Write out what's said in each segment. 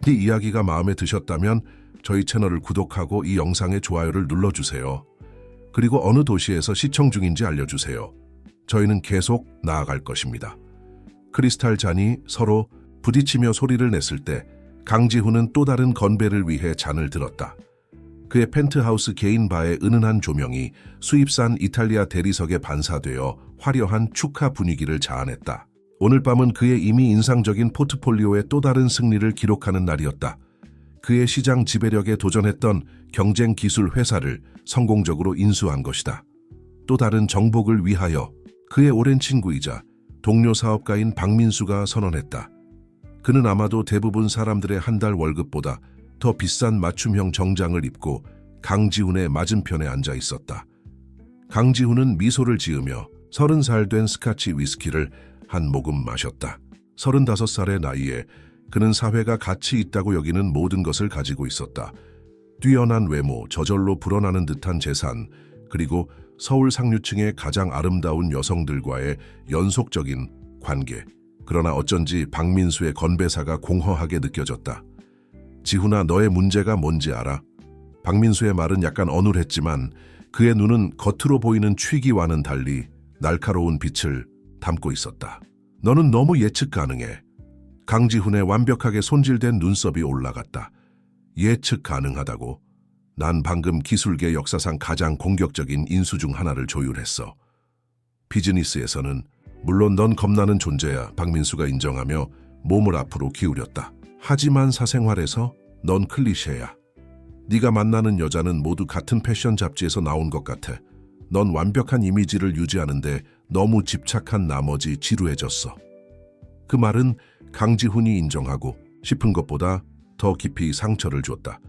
이 이야기가 마음에 드셨다면 저희 채널을 구독하고 이 영상에 좋아요를 눌러주세요. 그리고 어느 도시에서 시청 중인지 알려주세요. 저희는 계속 나아갈 것입니다. 크리스탈 잔이 서로 부딪히며 소리를 냈을 때 강지훈은 또 다른 건배를 위해 잔을 들었다. 그의 펜트하우스 개인 바의 은은한 조명이 수입산 이탈리아 대리석에 반사되어 화려한 축하 분위기를 자아냈다. 오늘 밤은 그의 이미 인상적인 포트폴리오의 또 다른 승리를 기록하는 날이었다. 그의 시장 지배력에 도전했던 경쟁 기술 회사를 성공적으로 인수한 것이다. 또 다른 정복을 위하여 그의 오랜 친구이자 동료 사업가인 박민수가 선언했다. 그는 아마도 대부분 사람들의 한 달 월급보다 더 비싼 맞춤형 정장을 입고 강지훈의 맞은편에 앉아 있었다. 강지훈은 미소를 지으며 30살 된 스카치 위스키를 한 모금 마셨다. 35살의 나이에 그는 사회가 가치 있다고 여기는 모든 것을 가지고 있었다. 뛰어난 외모, 저절로 불어나는 듯한 재산, 그리고 서울 상류층의 가장 아름다운 여성들과의 연속적인 관계. 그러나 어쩐지 박민수의 건배사가 공허하게 느껴졌다. 지훈아, 너의 문제가 뭔지 알아? 박민수의 말은 약간 어눌했지만 그의 눈은 겉으로 보이는 취기와는 달리 날카로운 빛을 담고 있었다. 너는 너무 예측 가능해. 강지훈의 완벽하게 손질된 눈썹이 올라갔다. 예측 가능하다고? 난 방금 기술계 역사상 가장 공격적인 인수 중 하나를 조율했어. 비즈니스에서는 물론 넌 겁나는 존재야, 박민수가 인정하며 몸을 앞으로 기울였다. 하지만 사생활에서 넌 클리셰야. 네가 만나는 여자는 모두 같은 패션 잡지에서 나온 것 같아. 넌 완벽한 이미지를 유지하는데 너무 집착한 나머지 지루해졌어. 그 말은 강지훈이 인정하고 싶은 것보다 더 깊이 상처를 줬다.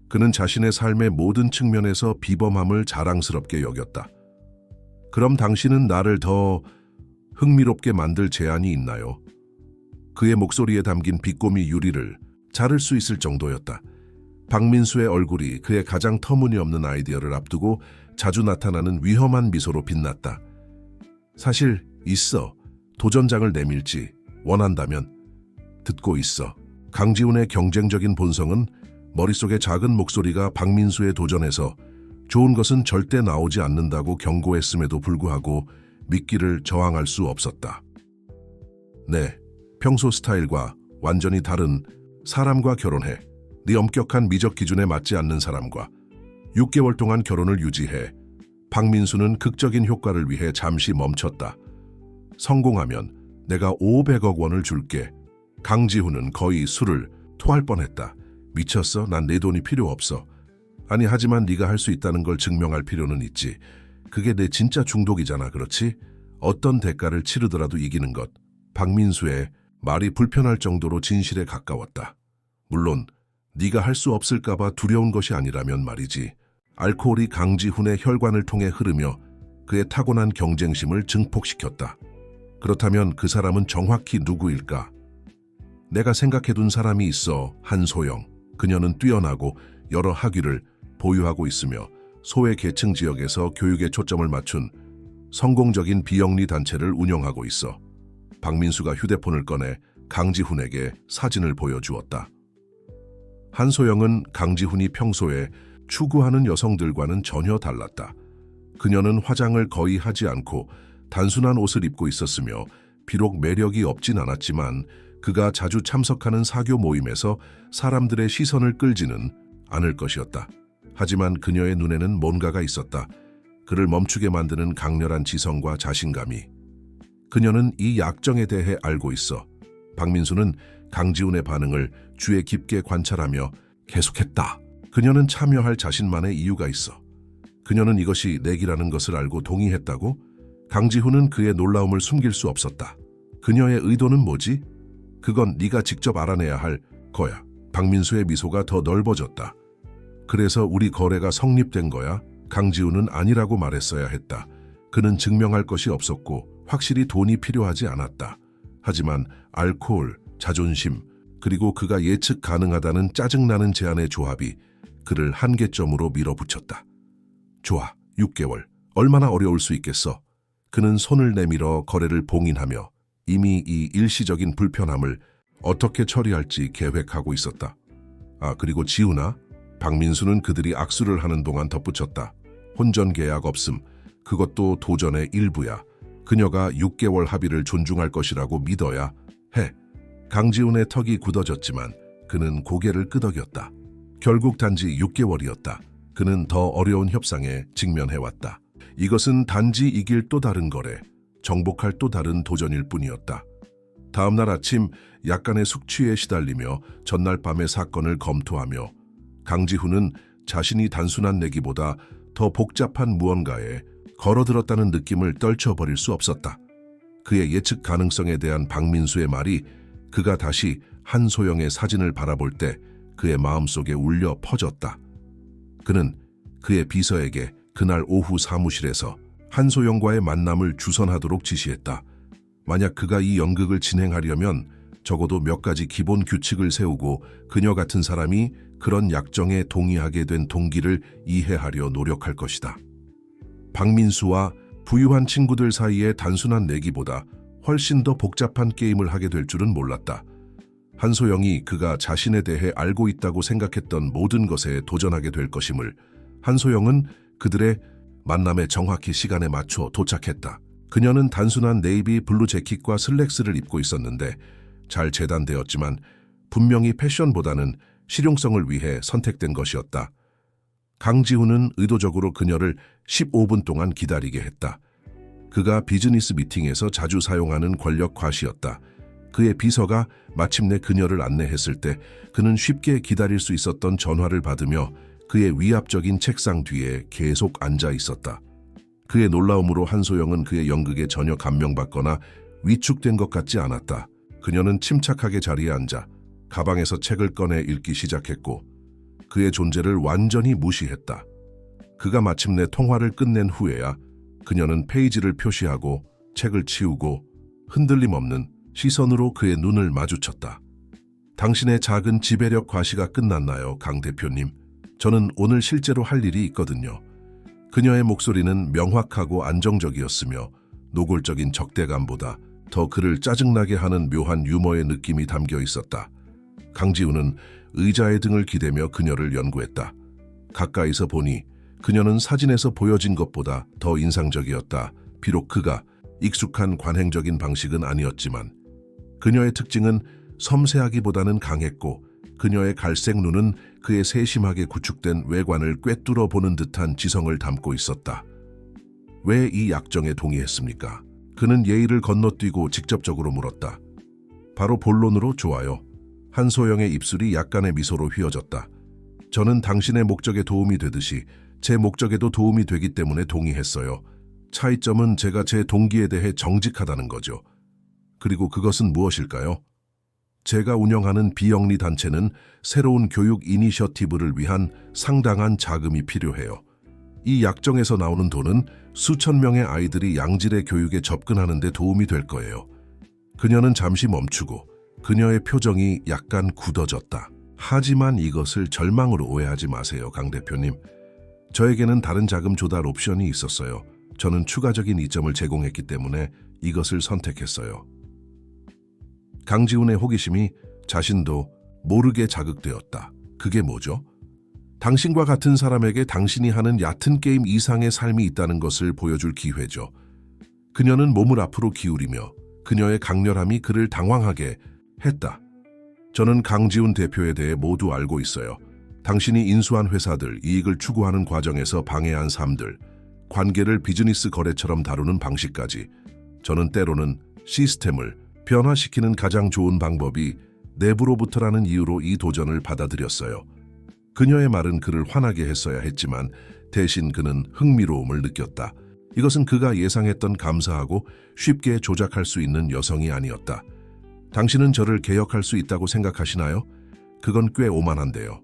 그는 자신의 삶의 모든 측면에서 비범함을 자랑스럽게 여겼다. 그럼 당신은 나를 더 흥미롭게 만들 제안이 있나요? 그의 목소리에 담긴 비꼬미 유리를 자를 수 있을 정도였다. 박민수의 얼굴이 그의 가장 터무니없는 아이디어를 앞두고 자주 나타나는 위험한 미소로 빛났다. 사실 있어. 도전장을 내밀지 원한다면. 듣고 있어. 강지훈의 경쟁적인 본성은 머릿속의 작은 목소리가 박민수의 도전에서 좋은 것은 절대 나오지 않는다고 경고했음에도 불구하고 믿기를 저항할 수 없었다. 네, 평소 스타일과 완전히 다른 사람과 결혼해. 네 엄격한 미적 기준에 맞지 않는 사람과 6개월 동안 결혼을 유지해. 박민수는 극적인 효과를 위해 잠시 멈췄다. 성공하면 내가 500억 원을 줄게. 강지훈은 거의 술을 토할 뻔했다. 미쳤어? 난 내 돈이 필요 없어. 아니, 하지만 네가 할 수 있다는 걸 증명할 필요는 있지. 그게 내 진짜 중독이잖아, 그렇지? 어떤 대가를 치르더라도 이기는 것. 박민수의 말이 불편할 정도로 진실에 가까웠다. 물론 네가 할 수 없을까 봐 두려운 것이 아니라면 말이지. 알코올이 강지훈의 혈관을 통해 흐르며 그의 타고난 경쟁심을 증폭시켰다. 그렇다면 그 사람은 정확히 누구일까? 내가 생각해둔 사람이 있어. 한소영. 그녀는 뛰어나고 여러 학위를 보유하고 있으며 소외 계층 지역에서 교육에 초점을 맞춘 성공적인 비영리 단체를 운영하고 있어. 박민수가 휴대폰을 꺼내 강지훈에게 사진을 보여주었다. 한소영은 강지훈이 평소에 추구하는 여성들과는 전혀 달랐다. 그녀는 화장을 거의 하지 않고 단순한 옷을 입고 있었으며 비록 매력이 없진 않았지만 그가 자주 참석하는 사교 모임에서 사람들의 시선을 끌지는 않을 것이었다. 하지만 그녀의 눈에는 뭔가가 있었다. 그를 멈추게 만드는 강렬한 지성과 자신감이. 그녀는 이 약정에 대해 알고 있어. 박민수는 강지훈의 반응을 주의 깊게 관찰하며 계속했다. 그녀는 참여할 자신만의 이유가 있어. 그녀는 이것이 내기라는 것을 알고 동의했다고? 강지훈은 그의 놀라움을 숨길 수 없었다. 그녀의 의도는 뭐지? 그건 네가 직접 알아내야 할 거야. 박민수의 미소가 더 넓어졌다. 그래서 우리 거래가 성립된 거야? 강지훈은 아니라고 말했어야 했다. 그는 증명할 것이 없었고 확실히 돈이 필요하지 않았다. 하지만 알코올, 자존심, 그리고 그가 예측 가능하다는 짜증나는 제안의 조합이 그를 한계점으로 밀어붙였다. 좋아, 6개월. 얼마나 어려울 수 있겠어? 그는 손을 내밀어 거래를 봉인하며 이미 이 일시적인 불편함을 어떻게 처리할지 계획하고 있었다. 그리고 지우나 박민수는 그들이 악수를 하는 동안 덧붙였다. 혼전 계약 없음. 그것도 도전의 일부야. 그녀가 6개월 합의를 존중할 것이라고 믿어야 해. 강지훈의 턱이 굳어졌지만 그는 고개를 끄덕였다. 결국 단지 6개월이었다. 그는 더 어려운 협상에 직면해왔다. 이것은 단지 이길 또 다른 거래, 정복할 또 다른 도전일 뿐이었다. 다음 날 아침 약간의 숙취에 시달리며 전날 밤의 사건을 검토하며 강지훈은 자신이 단순한 내기보다 더 복잡한 무언가에 걸어들었다는 느낌을 떨쳐버릴 수 없었다. 그의 예측 가능성에 대한 박민수의 말이 그가 다시 한소영의 사진을 바라볼 때 그의 마음속에 울려 퍼졌다. 그는 그의 비서에게 그날 오후 사무실에서 한소영과의 만남을 주선하도록 지시했다. 만약 그가 이 연극을 진행하려면 적어도 몇 가지 기본 규칙을 세우고 그녀 같은 사람이 그런 약정에 동의하게 된 동기를 이해하려 노력할 것이다. 박민수와 부유한 친구들 사이의 단순한 내기보다 훨씬 더 복잡한 게임을 하게 될 줄은 몰랐다. 한소영이 그가 자신에 대해 알고 있다고 생각했던 모든 것에 도전하게 될 것임을. 한소영은 그들의 만남에 정확히 시간에 맞춰 도착했다. 그녀는 단순한 네이비 블루 재킷과 슬랙스를 입고 있었는데 잘 재단되었지만 분명히 패션보다는 실용성을 위해 선택된 것이었다. 강지훈은 의도적으로 그녀를 15분 동안 기다리게 했다. 그가 비즈니스 미팅에서 자주 사용하는 권력 과시였다. 그의 비서가 마침내 그녀를 안내했을 때 그는 쉽게 기다릴 수 있었던 전화를 받으며 그의 위압적인 책상 뒤에 계속 앉아 있었다. 그의 놀라움으로 한소영은 그의 연극에 전혀 감명받거나 위축된 것 같지 않았다. 그녀는 침착하게 자리에 앉아 가방에서 책을 꺼내 읽기 시작했고 그의 존재를 완전히 무시했다. 그가 마침내 통화를 끝낸 후에야 그녀는 페이지를 표시하고 책을 치우고 흔들림 없는 시선으로 그의 눈을 마주쳤다. 당신의 작은 지배력 과시가 끝났나요, 강 대표님? 저는 오늘 실제로 할 일이 있거든요. 그녀의 목소리는 명확하고 안정적이었으며 노골적인 적대감보다 더 그를 짜증나게 하는 묘한 유머의 느낌이 담겨 있었다. 강지훈은 의자의 등을 기대며 그녀를 연구했다. 가까이서 보니 그녀는 사진에서 보여진 것보다 더 인상적이었다. 비록 그가 익숙한 관행적인 방식은 아니었지만 그녀의 특징은 섬세하기보다는 강했고 그녀의 갈색 눈은 그의 세심하게 구축된 외관을 꿰뚫어 보는 듯한 지성을 담고 있었다. 왜 이 약정에 동의했습니까? 그는 예의를 건너뛰고 직접적으로 물었다. 바로 본론으로. 좋아요. 한소영의 입술이 약간의 미소로 휘어졌다. 저는 당신의 목적에 도움이 되듯이 제 목적에도 도움이 되기 때문에 동의했어요. 차이점은 제가 제 동기에 대해 정직하다는 거죠. 그리고 그것은 무엇일까요? 제가 운영하는 비영리 단체는 새로운 교육 이니셔티브를 위한 상당한 자금이 필요해요. 이 약정에서 나오는 돈은 수천 명의 아이들이 양질의 교육에 접근하는 데 도움이 될 거예요. 그녀는 잠시 멈추고 그녀의 표정이 약간 굳어졌다. 하지만 이것을 절망으로 오해하지 마세요, 강 대표님. 저에게는 다른 자금 조달 옵션이 있었어요. 저는 추가적인 이점을 제공했기 때문에 이것을 선택했어요. 강지훈의 호기심이 자신도 모르게 자극되었다. 그게 뭐죠? 당신과 같은 사람에게 당신이 하는 얕은 게임 이상의 삶이 있다는 것을 보여줄 기회죠. 그녀는 몸을 앞으로 기울이며 그녀의 강렬함이 그를 당황하게 했다. 저는 강지훈 대표에 대해 모두 알고 있어요. 당신이 인수한 회사들, 이익을 추구하는 과정에서 방해한 삶들, 관계를 비즈니스 거래처럼 다루는 방식까지. 저는 때로는 시스템을 변화시키는 가장 좋은 방법이 내부로부터라는 이유로 이 도전을 받아들였어요. 그녀의 말은 그를 화나게 했어야 했지만 대신 그는 흥미로움을 느꼈다. 이것은 그가 예상했던 감사하고 쉽게 조작할 수 있는 여성이 아니었다. 당신은 저를 개혁할 수 있다고 생각하시나요? 그건 꽤 오만한데요.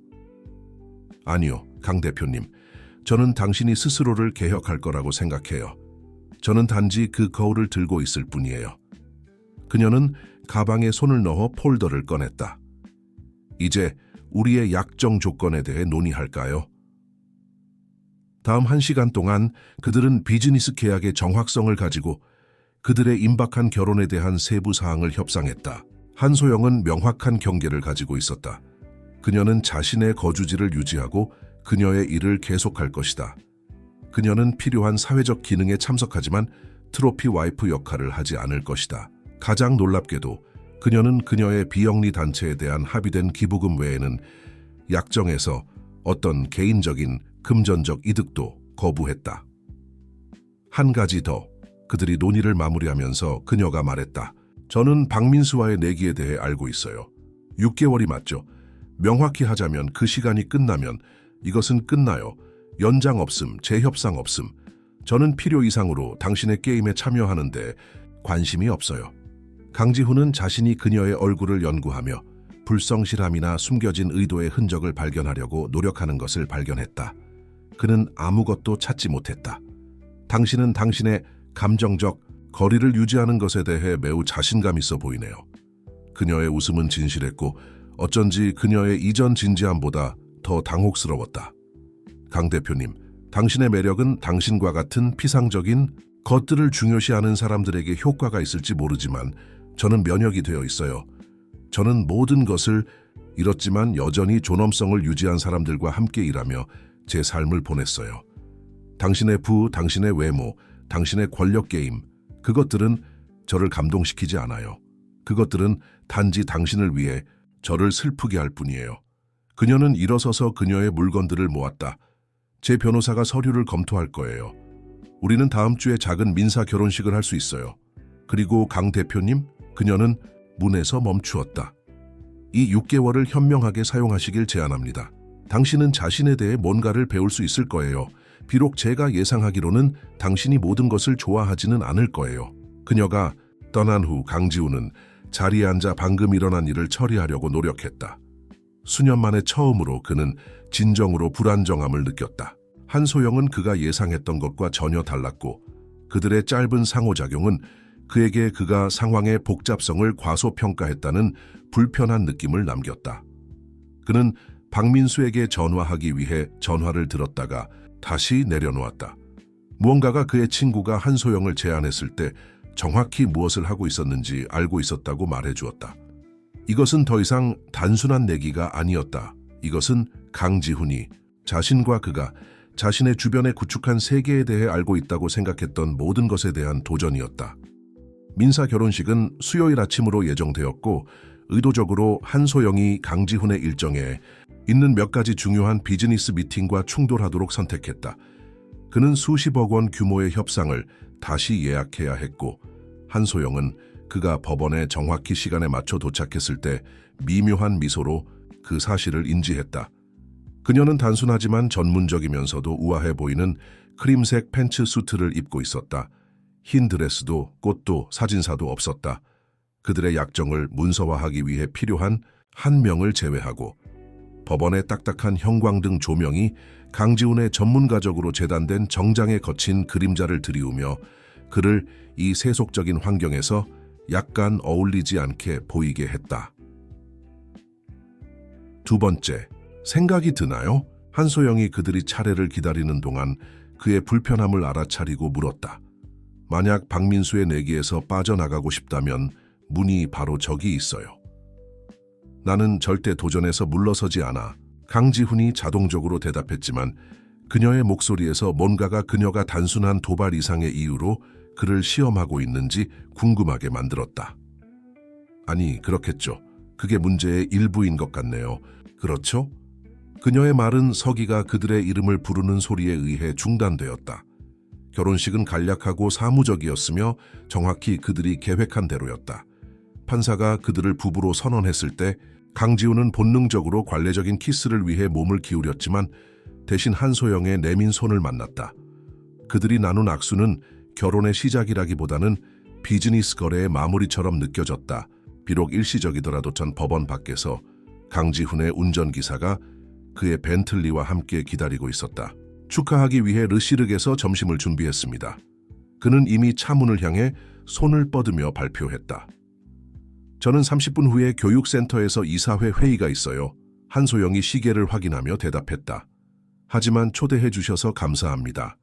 아니요, 강 대표님. 저는 당신이 스스로를 개혁할 거라고 생각해요. 저는 단지 그 거울을 들고 있을 뿐이에요. 그녀는 가방에 손을 넣어 폴더를 꺼냈다. 이제 우리의 약정 조건에 대해 논의할까요? 다음 1시간 동안 그들은 비즈니스 계약의 정확성을 가지고 그들의 임박한 결혼에 대한 세부 사항을 협상했다. 한소영은 명확한 경계를 가지고 있었다. 그녀는 자신의 거주지를 유지하고 그녀의 일을 계속할 것이다. 그녀는 필요한 사회적 기능에 참석하지만 트로피 와이프 역할을 하지 않을 것이다. 가장 놀랍게도 그녀는 그녀의 비영리 단체에 대한 합의된 기부금 외에는 약정에서 어떤 개인적인 금전적 이득도 거부했다. 한 가지 더, 그들이 논의를 마무리하면서 그녀가 말했다. 저는 박민수와의 내기에 대해 알고 있어요. 6개월이 맞죠. 명확히 하자면 그 시간이 끝나면 이것은 끝나요. 연장 없음, 재협상 없음. 저는 필요 이상으로 당신의 게임에 참여하는데 관심이 없어요. 강지훈은 자신이 그녀의 얼굴을 연구하며 불성실함이나 숨겨진 의도의 흔적을 발견하려고 노력하는 것을 발견했다. 그는 아무것도 찾지 못했다. 당신은 당신의 감정적 거리를 유지하는 것에 대해 매우 자신감 있어 보이네요. 그녀의 웃음은 진실했고 어쩐지 그녀의 이전 진지함보다 더 당혹스러웠다. 강 대표님, 당신의 매력은 당신과 같은 피상적인 것들을 중요시하는 사람들에게 효과가 있을지 모르지만 저는 면역이 되어 있어요. 저는 모든 것을 잃었지만 여전히 존엄성을 유지한 사람들과 함께 일하며 제 삶을 보냈어요. 당신의 당신의 외모, 당신의 권력 게임, 그것들은 저를 감동시키지 않아요. 그것들은 단지 당신을 위해 저를 슬프게 할 뿐이에요. 그녀는 일어서서 그녀의 물건들을 모았다. 제 변호사가 서류를 검토할 거예요. 우리는 다음 주에 작은 민사 결혼식을 할 수 있어요. 그리고 강 대표님, 그녀는 문에서 멈추었다. 이 6개월을 현명하게 사용하시길 제안합니다. 당신은 자신에 대해 뭔가를 배울 수 있을 거예요. 비록 제가 예상하기로는 당신이 모든 것을 좋아하지는 않을 거예요. 그녀가 떠난 후 강지훈은 자리에 앉아 방금 일어난 일을 처리하려고 노력했다. 수년 만에 처음으로 그는 진정으로 불안정함을 느꼈다. 한소영은 그가 예상했던 것과 전혀 달랐고 그들의 짧은 상호작용은 그에게 그가 상황의 복잡성을 과소평가했다는 불편한 느낌을 남겼다. 그는 박민수에게 전화하기 위해 전화를 들었다가 다시 내려놓았다. 무언가가 그의 친구가 한소영을 제안했을 때 정확히 무엇을 하고 있었는지 알고 있었다고 말해주었다. 이것은 더 이상 단순한 내기가 아니었다. 이것은 강지훈이 자신과 그가 자신의 주변에 구축한 세계에 대해 알고 있다고 생각했던 모든 것에 대한 도전이었다. 민사 결혼식은 수요일 아침으로 예정되었고 의도적으로 한소영이 강지훈의 일정에 있는 몇 가지 중요한 비즈니스 미팅과 충돌하도록 선택했다. 그는 수십억 원 규모의 협상을 다시 예약해야 했고 한소영은 그가 법원에 정확히 시간에 맞춰 도착했을 때 미묘한 미소로 그 사실을 인지했다. 그녀는 단순하지만 전문적이면서도 우아해 보이는 크림색 팬츠 수트를 입고 있었다. 흰 드레스도 꽃도 사진사도 없었다. 그들의 약정을 문서화하기 위해 필요한 한 명을 제외하고 법원의 딱딱한 형광등 조명이 강지훈의 전문가적으로 재단된 정장에 거친 그림자를 드리우며 그를 이 세속적인 환경에서 약간 어울리지 않게 보이게 했다. 두 번째, 생각이 드나요? 한소영이 그들이 차례를 기다리는 동안 그의 불편함을 알아차리고 물었다. 만약 박민수의 내기에서 빠져나가고 싶다면 문이 바로 저기 있어요. 나는 절대 도전에서 물러서지 않아. 강지훈이 자동적으로 대답했지만 그녀의 목소리에서 뭔가가 그녀가 단순한 도발 이상의 이유로 그를 시험하고 있는지 궁금하게 만들었다. 아니, 그렇겠죠. 그게 문제의 일부인 것 같네요. 그렇죠? 그녀의 말은 서기가 그들의 이름을 부르는 소리에 의해 중단되었다. 결혼식은 간략하고 사무적이었으며 정확히 그들이 계획한 대로였다. 판사가 그들을 부부로 선언했을 때 강지훈은 본능적으로 관례적인 키스를 위해 몸을 기울였지만 대신 한소영의 내민 손을 만났다. 그들이 나눈 악수는 결혼의 시작이라기보다는 비즈니스 거래의 마무리처럼 느껴졌다. 비록 일시적이더라도 전 법원 밖에서 강지훈의 운전기사가 그의 벤틀리와 함께 기다리고 있었다. 축하하기 위해 르시르에서 점심을 준비했습니다. 그는 이미 차문을 향해 손을 뻗으며 발표했다. 저는 30분 후에 교육센터에서 이사회 회의가 있어요. 한소영이 시계를 확인하며 대답했다. 하지만 초대해 주셔서 감사합니다.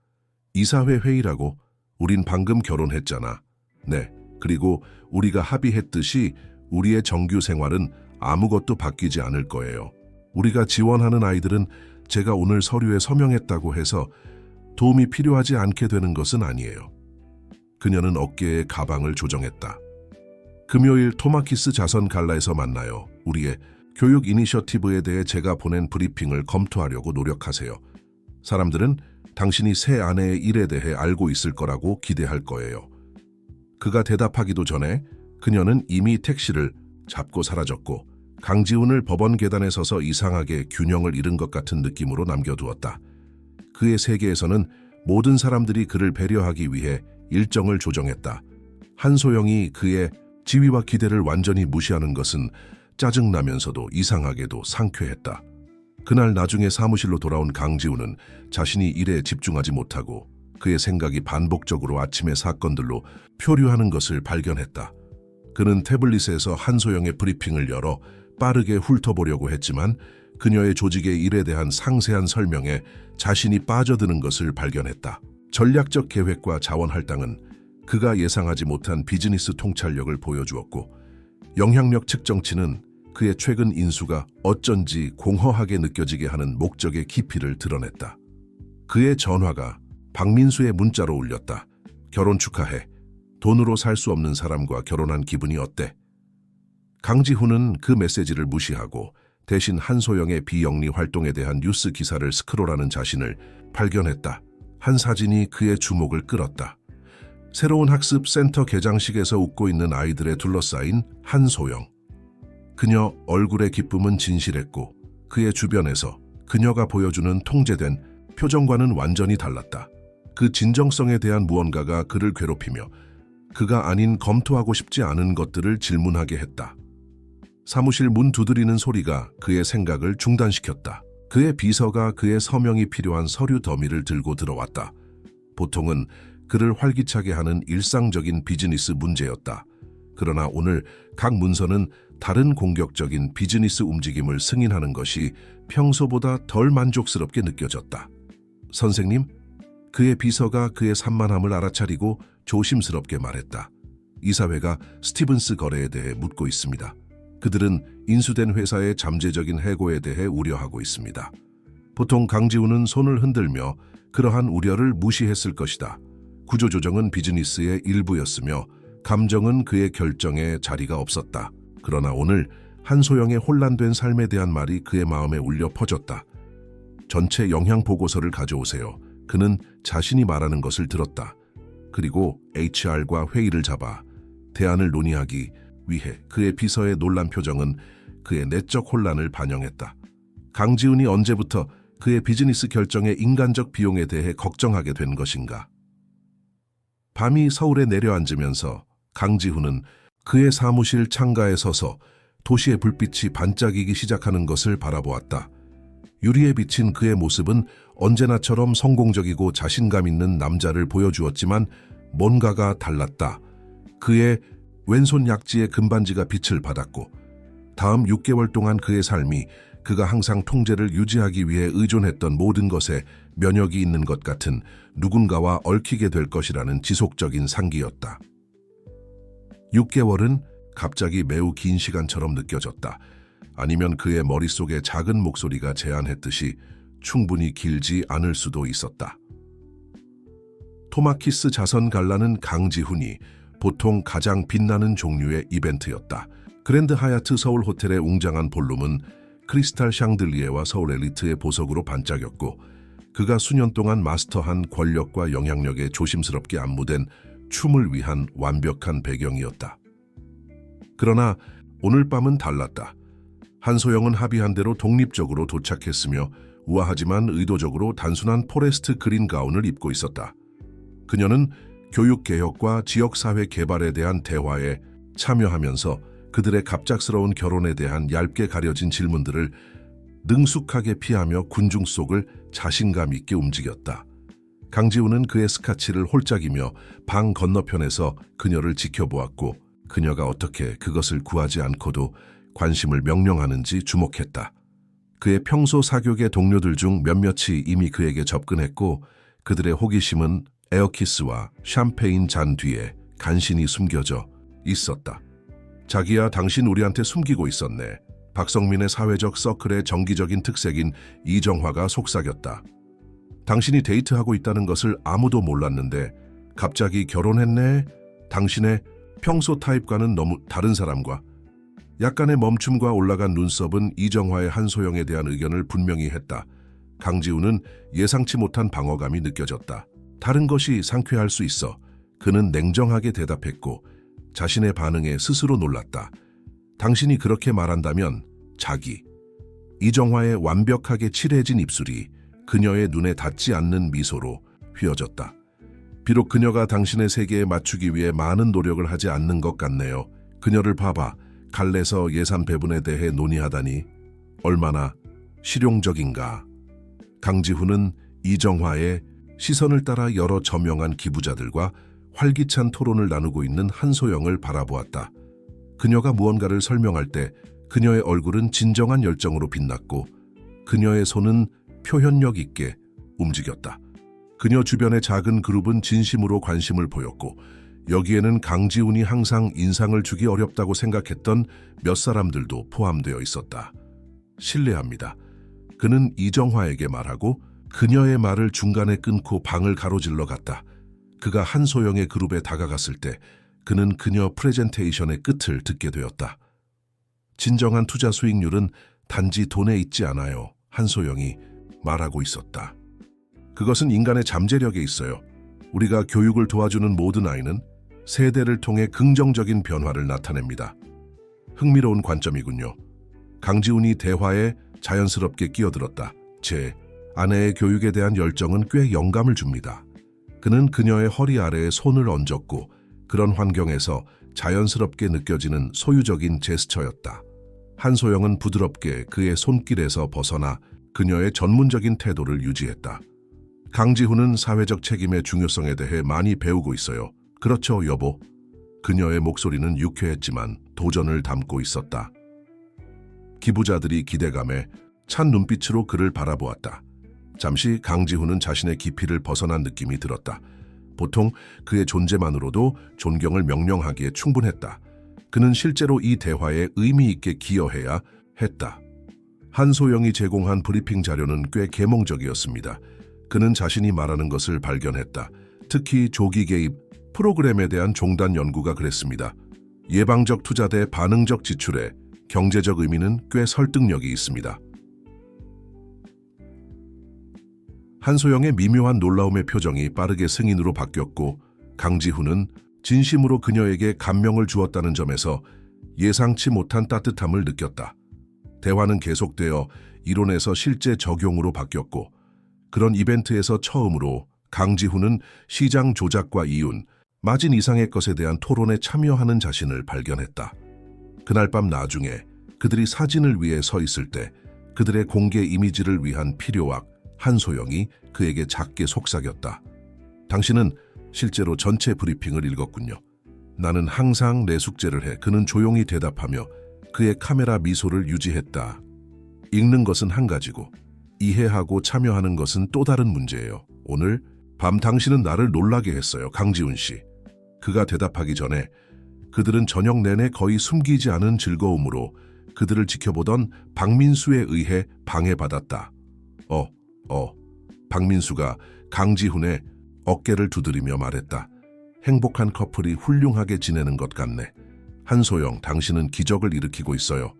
이사회 회의라고? 우린 방금 결혼했잖아. 네, 그리고 우리가 합의했듯이 우리의 정규 생활은 아무것도 바뀌지 않을 거예요. 우리가 지원하는 아이들은 제가 오늘 서류에 서명했다고 해서 도움이 필요하지 않게 되는 것은 아니에요. 그녀는 어깨에 가방을 조정했다. 금요일 토마키스 자선 갈라에서 만나요. 우리의 교육 이니셔티브에 대해 제가 보낸 브리핑을 검토하려고 노력하세요. 사람들은 당신이 새 아내의 일에 대해 알고 있을 거라고 기대할 거예요. 그가 대답하기도 전에 그녀는 이미 택시를 잡고 사라졌고 강지훈을 법원 계단에 서서 이상하게 균형을 잃은 것 같은 느낌으로 남겨두었다. 그의 세계에서는 모든 사람들이 그를 배려하기 위해 일정을 조정했다. 한소영이 그의 지위와 기대를 완전히 무시하는 것은 짜증나면서도 이상하게도 상쾌했다. 그날 나중에 사무실로 돌아온 강지훈은 자신이 일에 집중하지 못하고 그의 생각이 반복적으로 아침의 사건들로 표류하는 것을 발견했다. 그는 태블릿에서 한소영의 브리핑을 열어 빠르게 훑어보려고 했지만 그녀의 조직의 일에 대한 상세한 설명에 자신이 빠져드는 것을 발견했다. 전략적 계획과 자원 할당은 그가 예상하지 못한 비즈니스 통찰력을 보여주었고 영향력 측정치는 그의 최근 인수가 어쩐지 공허하게 느껴지게 하는 목적의 깊이를 드러냈다. 그의 전화가 박민수의 문자로 울렸다. 결혼 축하해. 돈으로 살 수 없는 사람과 결혼한 기분이 어때? 강지훈은 그 메시지를 무시하고 대신 한소영의 비영리 활동에 대한 뉴스 기사를 스크롤하는 자신을 발견했다. 한 사진이 그의 주목을 끌었다. 새로운 학습 센터 개장식에서 웃고 있는 아이들에 둘러싸인 한소영. 그녀 얼굴의 기쁨은 진실했고 그의 주변에서 그녀가 보여주는 통제된 표정과는 완전히 달랐다. 그 진정성에 대한 무언가가 그를 괴롭히며 그가 아닌 검토하고 싶지 않은 것들을 질문하게 했다. 사무실 문 두드리는 소리가 그의 생각을 중단시켰다. 그의 비서가 그의 서명이 필요한 서류 더미를 들고 들어왔다. 보통은 그를 활기차게 하는 일상적인 비즈니스 문제였다. 그러나 오늘 각 문서는 다른 공격적인 비즈니스 움직임을 승인하는 것이 평소보다 덜 만족스럽게 느껴졌다. 선생님, 그의 비서가 그의 산만함을 알아차리고 조심스럽게 말했다. 이사회가 스티븐스 거래에 대해 묻고 있습니다. 그들은 인수된 회사의 잠재적인 해고에 대해 우려하고 있습니다. 보통 강지훈은 손을 흔들며 그러한 우려를 무시했을 것이다. 구조조정은 비즈니스의 일부였으며 감정은 그의 결정에 자리가 없었다. 그러나 오늘 한소영의 혼란된 삶에 대한 말이 그의 마음에 울려 퍼졌다. 전체 영향 보고서를 가져오세요. 그는 자신이 말하는 것을 들었다. 그리고 HR과 회의를 잡아 대안을 논의하기 위해 그의 비서의 놀란 표정은 그의 내적 혼란을 반영했다. 강지훈이 언제부터 그의 비즈니스 결정의 인간적 비용에 대해 걱정하게 된 것인가? 밤이 서울에 내려앉으면서 강지훈은 그의 사무실 창가에 서서 도시의 불빛이 반짝이기 시작하는 것을 바라보았다. 유리에 비친 그의 모습은 언제나처럼 성공적이고 자신감 있는 남자를 보여주었지만 뭔가가 달랐다. 그의 왼손 약지의 금반지가 빛을 받았고 다음 6개월 동안 그의 삶이 그가 항상 통제를 유지하기 위해 의존했던 모든 것에 면역이 있는 것 같은 누군가와 얽히게 될 것이라는 지속적인 상기였다. 6개월은 갑자기 매우 긴 시간처럼 느껴졌다. 아니면 그의 머릿속에 작은 목소리가 제안했듯이 충분히 길지 않을 수도 있었다. 토마키스 자선 갈라는 강지훈이 보통 가장 빛나는 종류의 이벤트였다. 그랜드 하얏트 서울 호텔의 웅장한 볼룸은 크리스탈 샹들리에와 서울 엘리트의 보석으로 반짝였고 그가 수년 동안 마스터한 권력과 영향력에 조심스럽게 안무된 춤을 위한 완벽한 배경이었다. 그러나 오늘 밤은 달랐다. 한소영은 합의한 대로 독립적으로 도착했으며 우아하지만 의도적으로 단순한 포레스트 그린 가운을 입고 있었다. 그녀는 교육개혁과 지역사회 개발에 대한 대화에 참여하면서 그들의 갑작스러운 결혼에 대한 얇게 가려진 질문들을 능숙하게 피하며 군중 속을 자신감 있게 움직였다. 강지훈은 그의 스카치를 홀짝이며 방 건너편에서 그녀를 지켜보았고 그녀가 어떻게 그것을 구하지 않고도 관심을 명령하는지 주목했다. 그의 평소 사교계 동료들 중 몇몇이 이미 그에게 접근했고 그들의 호기심은 에어키스와 샴페인 잔 뒤에 간신히 숨겨져 있었다. 자기야, 당신 우리한테 숨기고 있었네. 박성민의 사회적 서클의 정기적인 특색인 이정화가 속삭였다. 당신이 데이트하고 있다는 것을 아무도 몰랐는데 갑자기 결혼했네. 당신의 평소 타입과는 너무 다른 사람과. 약간의 멈춤과 올라간 눈썹은 이정화의 한소영에 대한 의견을 분명히 했다. 강지훈은 예상치 못한 방어감이 느껴졌다. 다른 것이 상쾌할 수 있어. 그는 냉정하게 대답했고 자신의 반응에 스스로 놀랐다. 당신이 그렇게 말한다면 자기. 이정화의 완벽하게 칠해진 입술이 그녀의 눈에 닿지 않는 미소로 휘어졌다. 비록 그녀가 당신의 세계에 맞추기 위해 많은 노력을 하지 않는 것 같네요. 그녀를 봐봐. 갈래서 예산 배분에 대해 논의하다니 얼마나 실용적인가. 강지훈은 이정화의 시선을 따라 여러 저명한 기부자들과 활기찬 토론을 나누고 있는 한소영을 바라보았다. 그녀가 무언가를 설명할 때 그녀의 얼굴은 진정한 열정으로 빛났고 그녀의 손은 표현력 있게 움직였다. 그녀 주변의 작은 그룹은 진심으로 관심을 보였고 여기에는 강지훈이 항상 인상을 주기 어렵다고 생각했던 몇 사람들도 포함되어 있었다. 신뢰합니다. 그는 이정화에게 말하고 그녀의 말을 중간에 끊고 방을 가로질러 갔다. 그가 한소영의 그룹에 다가갔을 때 그는 그녀 프레젠테이션의 끝을 듣게 되었다. 진정한 투자 수익률은 단지 돈에 있지 않아요. 한소영이 말하고 있었다. 그것은 인간의 잠재력에 있어요. 우리가 교육을 도와주는 모든 아이는 세대를 통해 긍정적인 변화를 나타냅니다. 흥미로운 관점이군요. 강지훈이 대화에 자연스럽게 끼어들었다. 제 아내의 교육에 대한 열정은 꽤 영감을 줍니다. 그는 그녀의 허리 아래에 손을 얹었고 그런 환경에서 자연스럽게 느껴지는 소유적인 제스처였다. 한소영은 부드럽게 그의 손길에서 벗어나 그녀의 전문적인 태도를 유지했다. 강지훈은 사회적 책임의 중요성에 대해 많이 배우고 있어요. 그렇죠, 여보. 그녀의 목소리는 유쾌했지만 도전을 담고 있었다. 기부자들이 기대감에 찬 눈빛으로 그를 바라보았다. 잠시 강지훈은 자신의 깊이를 벗어난 느낌이 들었다. 보통 그의 존재만으로도 존경을 명령하기에 충분했다. 그는 실제로 이 대화에 의미 있게 기여해야 했다. 한소영이 제공한 브리핑 자료는 꽤 계몽적이었습니다. 그는 자신이 말하는 것을 발견했다. 특히 조기 개입 프로그램에 대한 종단 연구가 그랬습니다. 예방적 투자 대 반응적 지출에 경제적 의미는 꽤 설득력이 있습니다. 한소영의 미묘한 놀라움의 표정이 빠르게 승인으로 바뀌었고 강지훈은 진심으로 그녀에게 감명을 주었다는 점에서 예상치 못한 따뜻함을 느꼈다. 대화는 계속되어 이론에서 실제 적용으로 바뀌었고 그런 이벤트에서 처음으로 강지훈은 시장 조작과 이윤, 마진 이상의 것에 대한 토론에 참여하는 자신을 발견했다. 그날 밤 나중에 그들이 사진을 위해 서 있을 때 그들의 공개 이미지를 위한 필요악 한소영이 그에게 작게 속삭였다. 당신은 실제로 전체 브리핑을 읽었군요. 나는 항상 내 숙제를 해. 그는 조용히 대답하며 그의 카메라 미소를 유지했다. 읽는 것은 한 가지고 이해하고 참여하는 것은 또 다른 문제예요. 오늘 밤 당신은 나를 놀라게 했어요, 강지훈 씨. 그가 대답하기 전에 그들은 저녁 내내 거의 숨기지 않은 즐거움으로 그들을 지켜보던 박민수에 의해 방해받았다. 박민수가 강지훈의 어깨를 두드리며 말했다. 행복한 커플이 훌륭하게 지내는 것 같네. 한소영, 당신은 기적을 일으키고 있어요.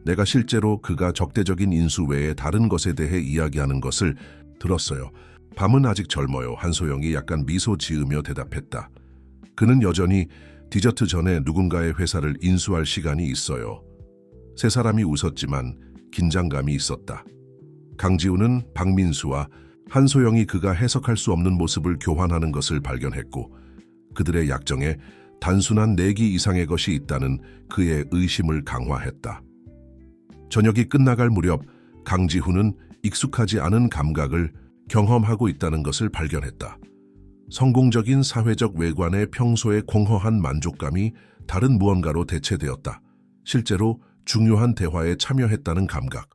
내가 실제로 그가 적대적인 인수 외에 다른 것에 대해 이야기하는 것을 들었어요. 밤은 아직 젊어요. 한소영이 약간 미소 지으며 대답했다. 그는 여전히 디저트 전에 누군가의 회사를 인수할 시간이 있어요. 세 사람이 웃었지만 긴장감이 있었다. 강지훈은 박민수와 한소영이 그가 해석할 수 없는 모습을 교환하는 것을 발견했고 그들의 약정에 단순한 내기 이상의 것이 있다는 그의 의심을 강화했다. 저녁이 끝나갈 무렵 강지훈은 익숙하지 않은 감각을 경험하고 있다는 것을 발견했다. 성공적인 사회적 외관의 평소의 공허한 만족감이 다른 무언가로 대체되었다. 실제로 중요한 대화에 참여했다는 감각.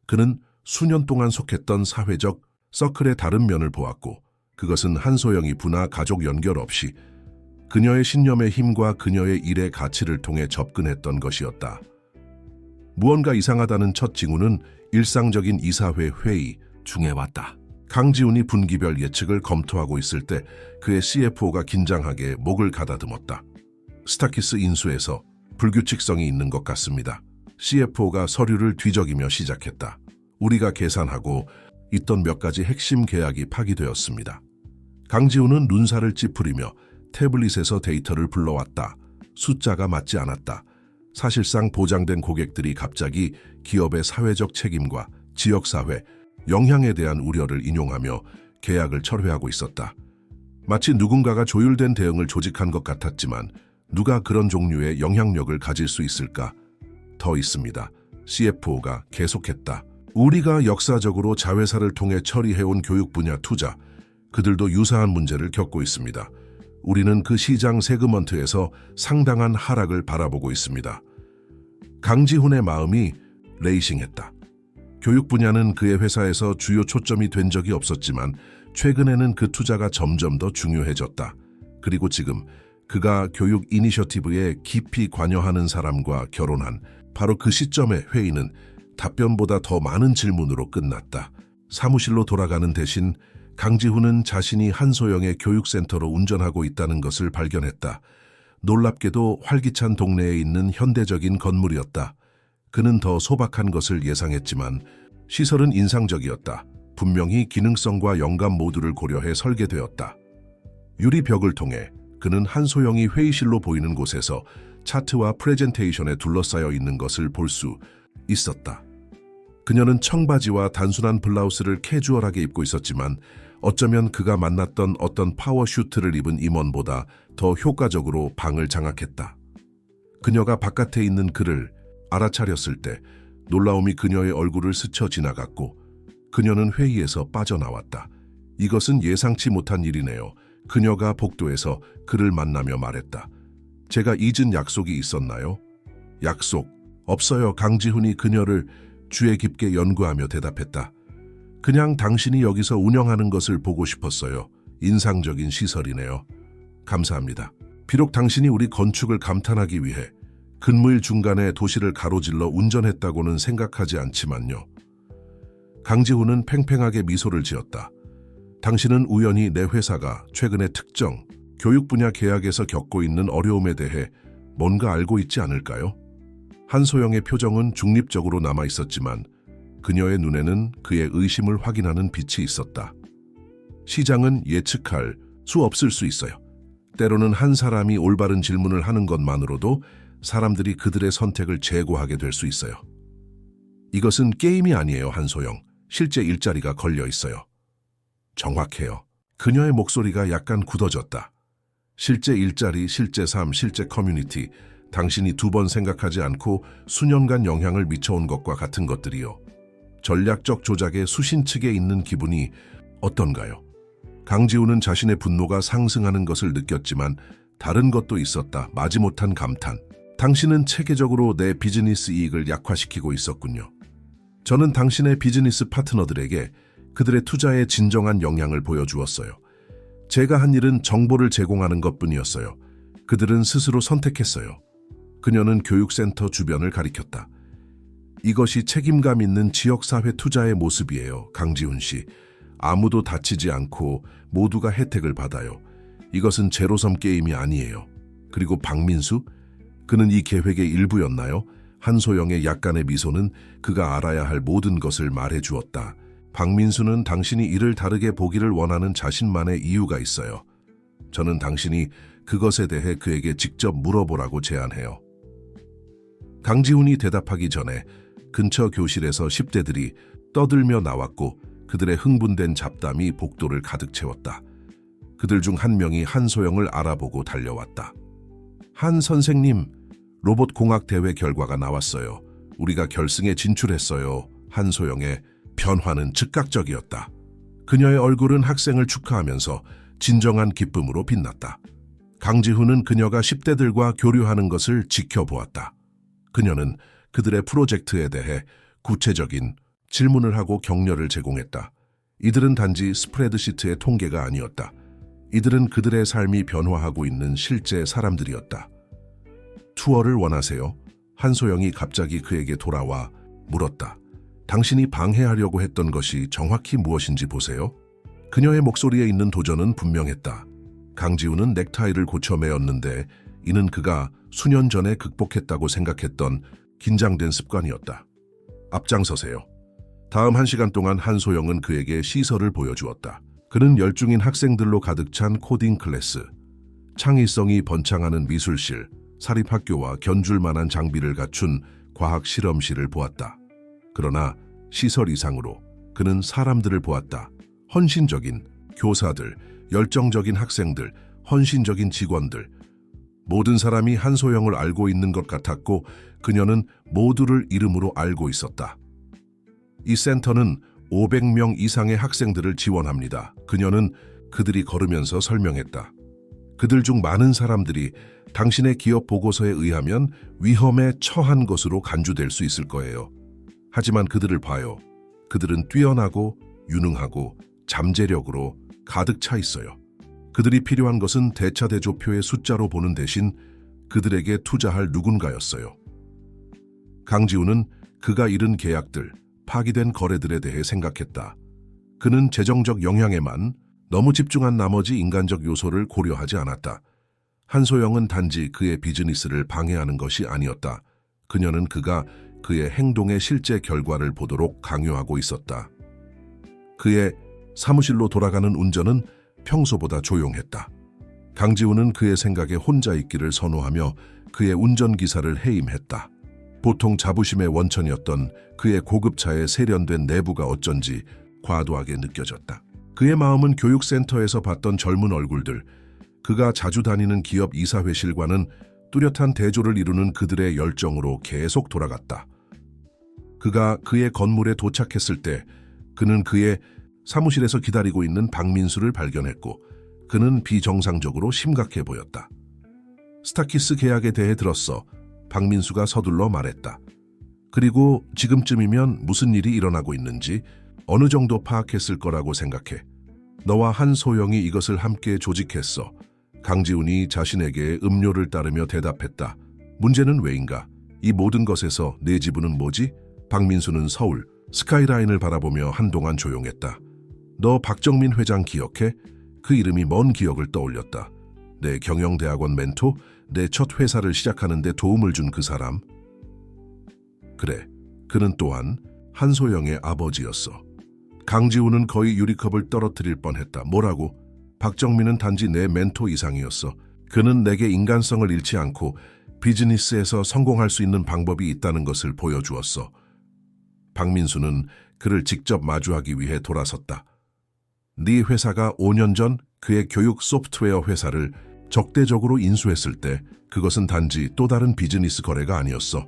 그는 수년 동안 속했던 사회적 서클의 다른 면을 보았고 그것은 한소영이 부나 가족 연결 없이 그녀의 신념의 힘과 그녀의 일의 가치를 통해 접근했던 것이었다. 무언가 이상하다는 첫 징후는 일상적인 이사회 회의 중에 왔다. 강지훈이 분기별 예측을 검토하고 있을 때 그의 CFO가 긴장하게 목을 가다듬었다. 스타키스 인수에서 불규칙성이 있는 것 같습니다. CFO가 서류를 뒤적이며 시작했다. 우리가 계산하고 있던 몇 가지 핵심 계약이 파기되었습니다. 강지훈은 눈살을 찌푸리며 태블릿에서 데이터를 불러왔다. 숫자가 맞지 않았다. 사실상 보장된 고객들이 갑자기 기업의 사회적 책임과 지역사회, 영향에 대한 우려를 인용하며 계약을 철회하고 있었다. 마치 누군가가 조율된 대응을 조직한 것 같았지만 누가 그런 종류의 영향력을 가질 수 있을까? 더 있습니다. CFO가 계속했다. 우리가 역사적으로 자회사를 통해 처리해온 교육 분야 투자, 그들도 유사한 문제를 겪고 있습니다. 우리는 그 시장 세그먼트에서 상당한 하락을 바라보고 있습니다. 강지훈의 마음이 레이싱했다. 교육 분야는 그의 회사에서 주요 초점이 된 적이 없었지만 최근에는 그 투자가 점점 더 중요해졌다. 그리고 지금 그가 교육 이니셔티브에 깊이 관여하는 사람과 결혼한 바로 그 시점의 회의는 답변보다 더 많은 질문으로 끝났다. 사무실로 돌아가는 대신 강지훈은 자신이 한소영의 교육센터로 운전하고 있다는 것을 발견했다. 놀랍게도 활기찬 동네에 있는 현대적인 건물이었다. 그는 더 소박한 것을 예상했지만 시설은 인상적이었다. 분명히 기능성과 영감 모두를 고려해 설계되었다. 유리벽을 통해 그는 한소영이 회의실로 보이는 곳에서 차트와 프레젠테이션에 둘러싸여 있는 것을 볼 수 있었다. 그녀는 청바지와 단순한 블라우스를 캐주얼하게 입고 있었지만 어쩌면 그가 만났던 어떤 파워슈트를 입은 임원보다 더 효과적으로 방을 장악했다. 그녀가 바깥에 있는 그를 알아차렸을 때 놀라움이 그녀의 얼굴을 스쳐 지나갔고 그녀는 회의에서 빠져나왔다. 이것은 예상치 못한 일이네요. 그녀가 복도에서 그를 만나며 말했다. 제가 잊은 약속이 있었나요? 약속, 없어요. 강지훈이 그녀를 주의 깊게 연구하며 대답했다. 그냥 당신이 여기서 운영하는 것을 보고 싶었어요. 인상적인 시설이네요. 감사합니다. 비록 당신이 우리 건축을 감탄하기 위해 근무일 중간에 도시를 가로질러 운전했다고는 생각하지 않지만요. 강지훈은 팽팽하게 미소를 지었다. 당신은 우연히 내 회사가 최근에 특정 교육 분야 계약에서 겪고 있는 어려움에 대해 뭔가 알고 있지 않을까요? 한소영의 표정은 중립적으로 남아 있었지만 그녀의 눈에는 그의 의심을 확인하는 빛이 있었다. 시장은 예측할 수 없을 수 있어요. 때로는 한 사람이 올바른 질문을 하는 것만으로도 사람들이 그들의 선택을 재고하게 될 수 있어요. 이것은 게임이 아니에요, 한소영. 실제 일자리가 걸려 있어요. 정확해요. 그녀의 목소리가 약간 굳어졌다. 실제 일자리, 실제 삶, 실제 커뮤니티, 당신이 두 번 생각하지 않고 수년간 영향을 미쳐온 것과 같은 것들이요. 전략적 조작의 수신측에 있는 기분이 어떤가요? 강지훈은 자신의 분노가 상승하는 것을 느꼈지만 다른 것도 있었다. 마지못한 감탄. 당신은 체계적으로 내 비즈니스 이익을 약화시키고 있었군요. 저는 당신의 비즈니스 파트너들에게 그들의 투자에 진정한 영향을 보여주었어요. 제가 한 일은 정보를 제공하는 것뿐이었어요. 그들은 스스로 선택했어요. 그녀는 교육센터 주변을 가리켰다. 이것이 책임감 있는 지역사회 투자의 모습이에요, 강지훈 씨. 아무도 다치지 않고 모두가 혜택을 받아요. 이것은 제로섬 게임이 아니에요. 그리고 박민수? 그는 이 계획의 일부였나요? 한소영의 약간의 미소는 그가 알아야 할 모든 것을 말해주었다. 박민수는 당신이 이를 다르게 보기를 원하는 자신만의 이유가 있어요. 저는 당신이 그것에 대해 그에게 직접 물어보라고 제안해요. 강지훈이 대답하기 전에 근처 교실에서 10대들이 떠들며 나왔고 그들의 흥분된 잡담이 복도를 가득 채웠다. 그들 중 한 명이 한소영을 알아보고 달려왔다. 한 선생님, 로봇 공학 대회 결과가 나왔어요. 우리가 결승에 진출했어요. 한소영의 변화는 즉각적이었다. 그녀의 얼굴은 학생을 축하하면서 진정한 기쁨으로 빛났다. 강지훈은 그녀가 10대들과 교류하는 것을 지켜보았다. 그녀는 그들의 프로젝트에 대해 구체적인 질문을 하고 격려를 제공했다. 이들은 단지 스프레드시트의 통계가 아니었다. 이들은 그들의 삶이 변화하고 있는 실제 사람들이었다. 투어를 원하세요? 한소영이 갑자기 그에게 돌아와 물었다. 당신이 방해하려고 했던 것이 정확히 무엇인지 보세요. 그녀의 목소리에 있는 도전은 분명했다. 강지우는 넥타이를 고쳐 매었는데 이는 그가 수년 전에 극복했다고 생각했던 긴장된 습관이었다. 앞장서세요. 다음 1시간 동안 한소영은 그에게 시설을 보여주었다. 그는 열중인 학생들로 가득 찬 코딩 클래스, 창의성이 번창하는 미술실, 사립학교와 견줄 만한 장비를 갖춘 과학 실험실을 보았다. 그러나 시설 이상으로 그는 사람들을 보았다. 헌신적인 교사들, 열정적인 학생들, 헌신적인 직원들. 모든 사람이 한소영을 알고 있는 것 같았고 그녀는 모두를 이름으로 알고 있었다. 이 센터는 500명 이상의 학생들을 지원합니다. 그녀는 그들이 걸으면서 설명했다. 그들 중 많은 사람들이 당신의 기업 보고서에 의하면 위험에 처한 것으로 간주될 수 있을 거예요. 하지만 그들을 봐요. 그들은 뛰어나고 유능하고 잠재력으로 가득 차 있어요. 그들이 필요한 것은 대차대조표의 숫자로 보는 대신 그들에게 투자할 누군가였어요. 강지우는 그가 잃은 계약들, 파기된 거래들에 대해 생각했다. 그는 재정적 영향에만 너무 집중한 나머지 인간적 요소를 고려하지 않았다. 한소영은 단지 그의 비즈니스를 방해하는 것이 아니었다. 그녀는 그가 그의 행동의 실제 결과를 보도록 강요하고 있었다. 그의 사무실로 돌아가는 운전은 평소보다 조용했다. 강지우는 그의 생각에 혼자 있기를 선호하며 그의 운전기사를 해임했다. 보통 자부심의 원천이었던 그의 고급차의 세련된 내부가 어쩐지 과도하게 느껴졌다. 그의 마음은 교육센터에서 봤던 젊은 얼굴들, 그가 자주 다니는 기업 이사회실과는 뚜렷한 대조를 이루는 그들의 열정으로 계속 돌아갔다. 그가 그의 건물에 도착했을 때 그는 그의 사무실에서 기다리고 있는 박민수를 발견했고 그는 비정상적으로 심각해 보였다. 스타키스 계약에 대해 들었어. 박민수가 서둘러 말했다. 그리고 지금쯤이면 무슨 일이 일어나고 있는지 어느 정도 파악했을 거라고 생각해. 너와 한소영이 이것을 함께 조직했어. 강지훈이 자신에게 음료를 따르며 대답했다. 문제는 왜인가? 이 모든 것에서 내 지분은 뭐지? 박민수는 서울, 스카이라인을 바라보며 한동안 조용했다. 너 박정민 회장 기억해? 그 이름이 먼 기억을 떠올렸다. 내 경영대학원 멘토, 내 첫 회사를 시작하는 데 도움을 준 그 사람. 그래, 그는 또한 한소영의 아버지였어. 강지훈은 거의 유리컵을 떨어뜨릴 뻔했다. 뭐라고? 박정민은 단지 내 멘토 이상이었어. 그는 내게 인간성을 잃지 않고 비즈니스에서 성공할 수 있는 방법이 있다는 것을 보여주었어. 박민수는 그를 직접 마주하기 위해 돌아섰다. 네 회사가 5년 전 그의 교육 소프트웨어 회사를 적대적으로 인수했을 때 그것은 단지 또 다른 비즈니스 거래가 아니었어.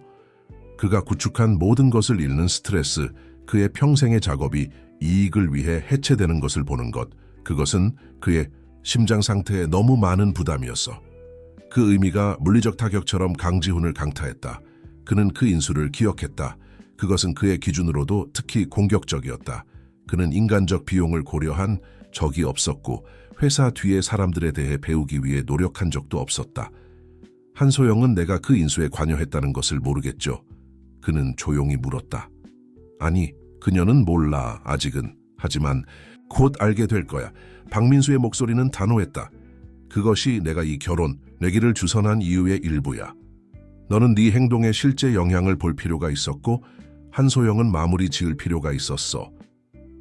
그가 구축한 모든 것을 잃는 스트레스, 그의 평생의 작업이 이익을 위해 해체되는 것을 보는 것, 그것은 그의 심장 상태에 너무 많은 부담이었어. 그 의미가 물리적 타격처럼 강지훈을 강타했다. 그는 그 인수를 기억했다. 그것은 그의 기준으로도 특히 공격적이었다. 그는 인간적 비용을 고려한 적이 없었고 회사 뒤의 사람들에 대해 배우기 위해 노력한 적도 없었다. 한소영은 내가 그 인수에 관여했다는 것을 모르겠죠. 그는 조용히 물었다. 아니, 그녀는 몰라, 아직은. 하지만 곧 알게 될 거야. 박민수의 목소리는 단호했다. 그것이 내가 이 결혼, 내기를 주선한 이유의 일부야. 너는 네 행동에 실제 영향을 볼 필요가 있었고 한소영은 마무리 지을 필요가 있었어.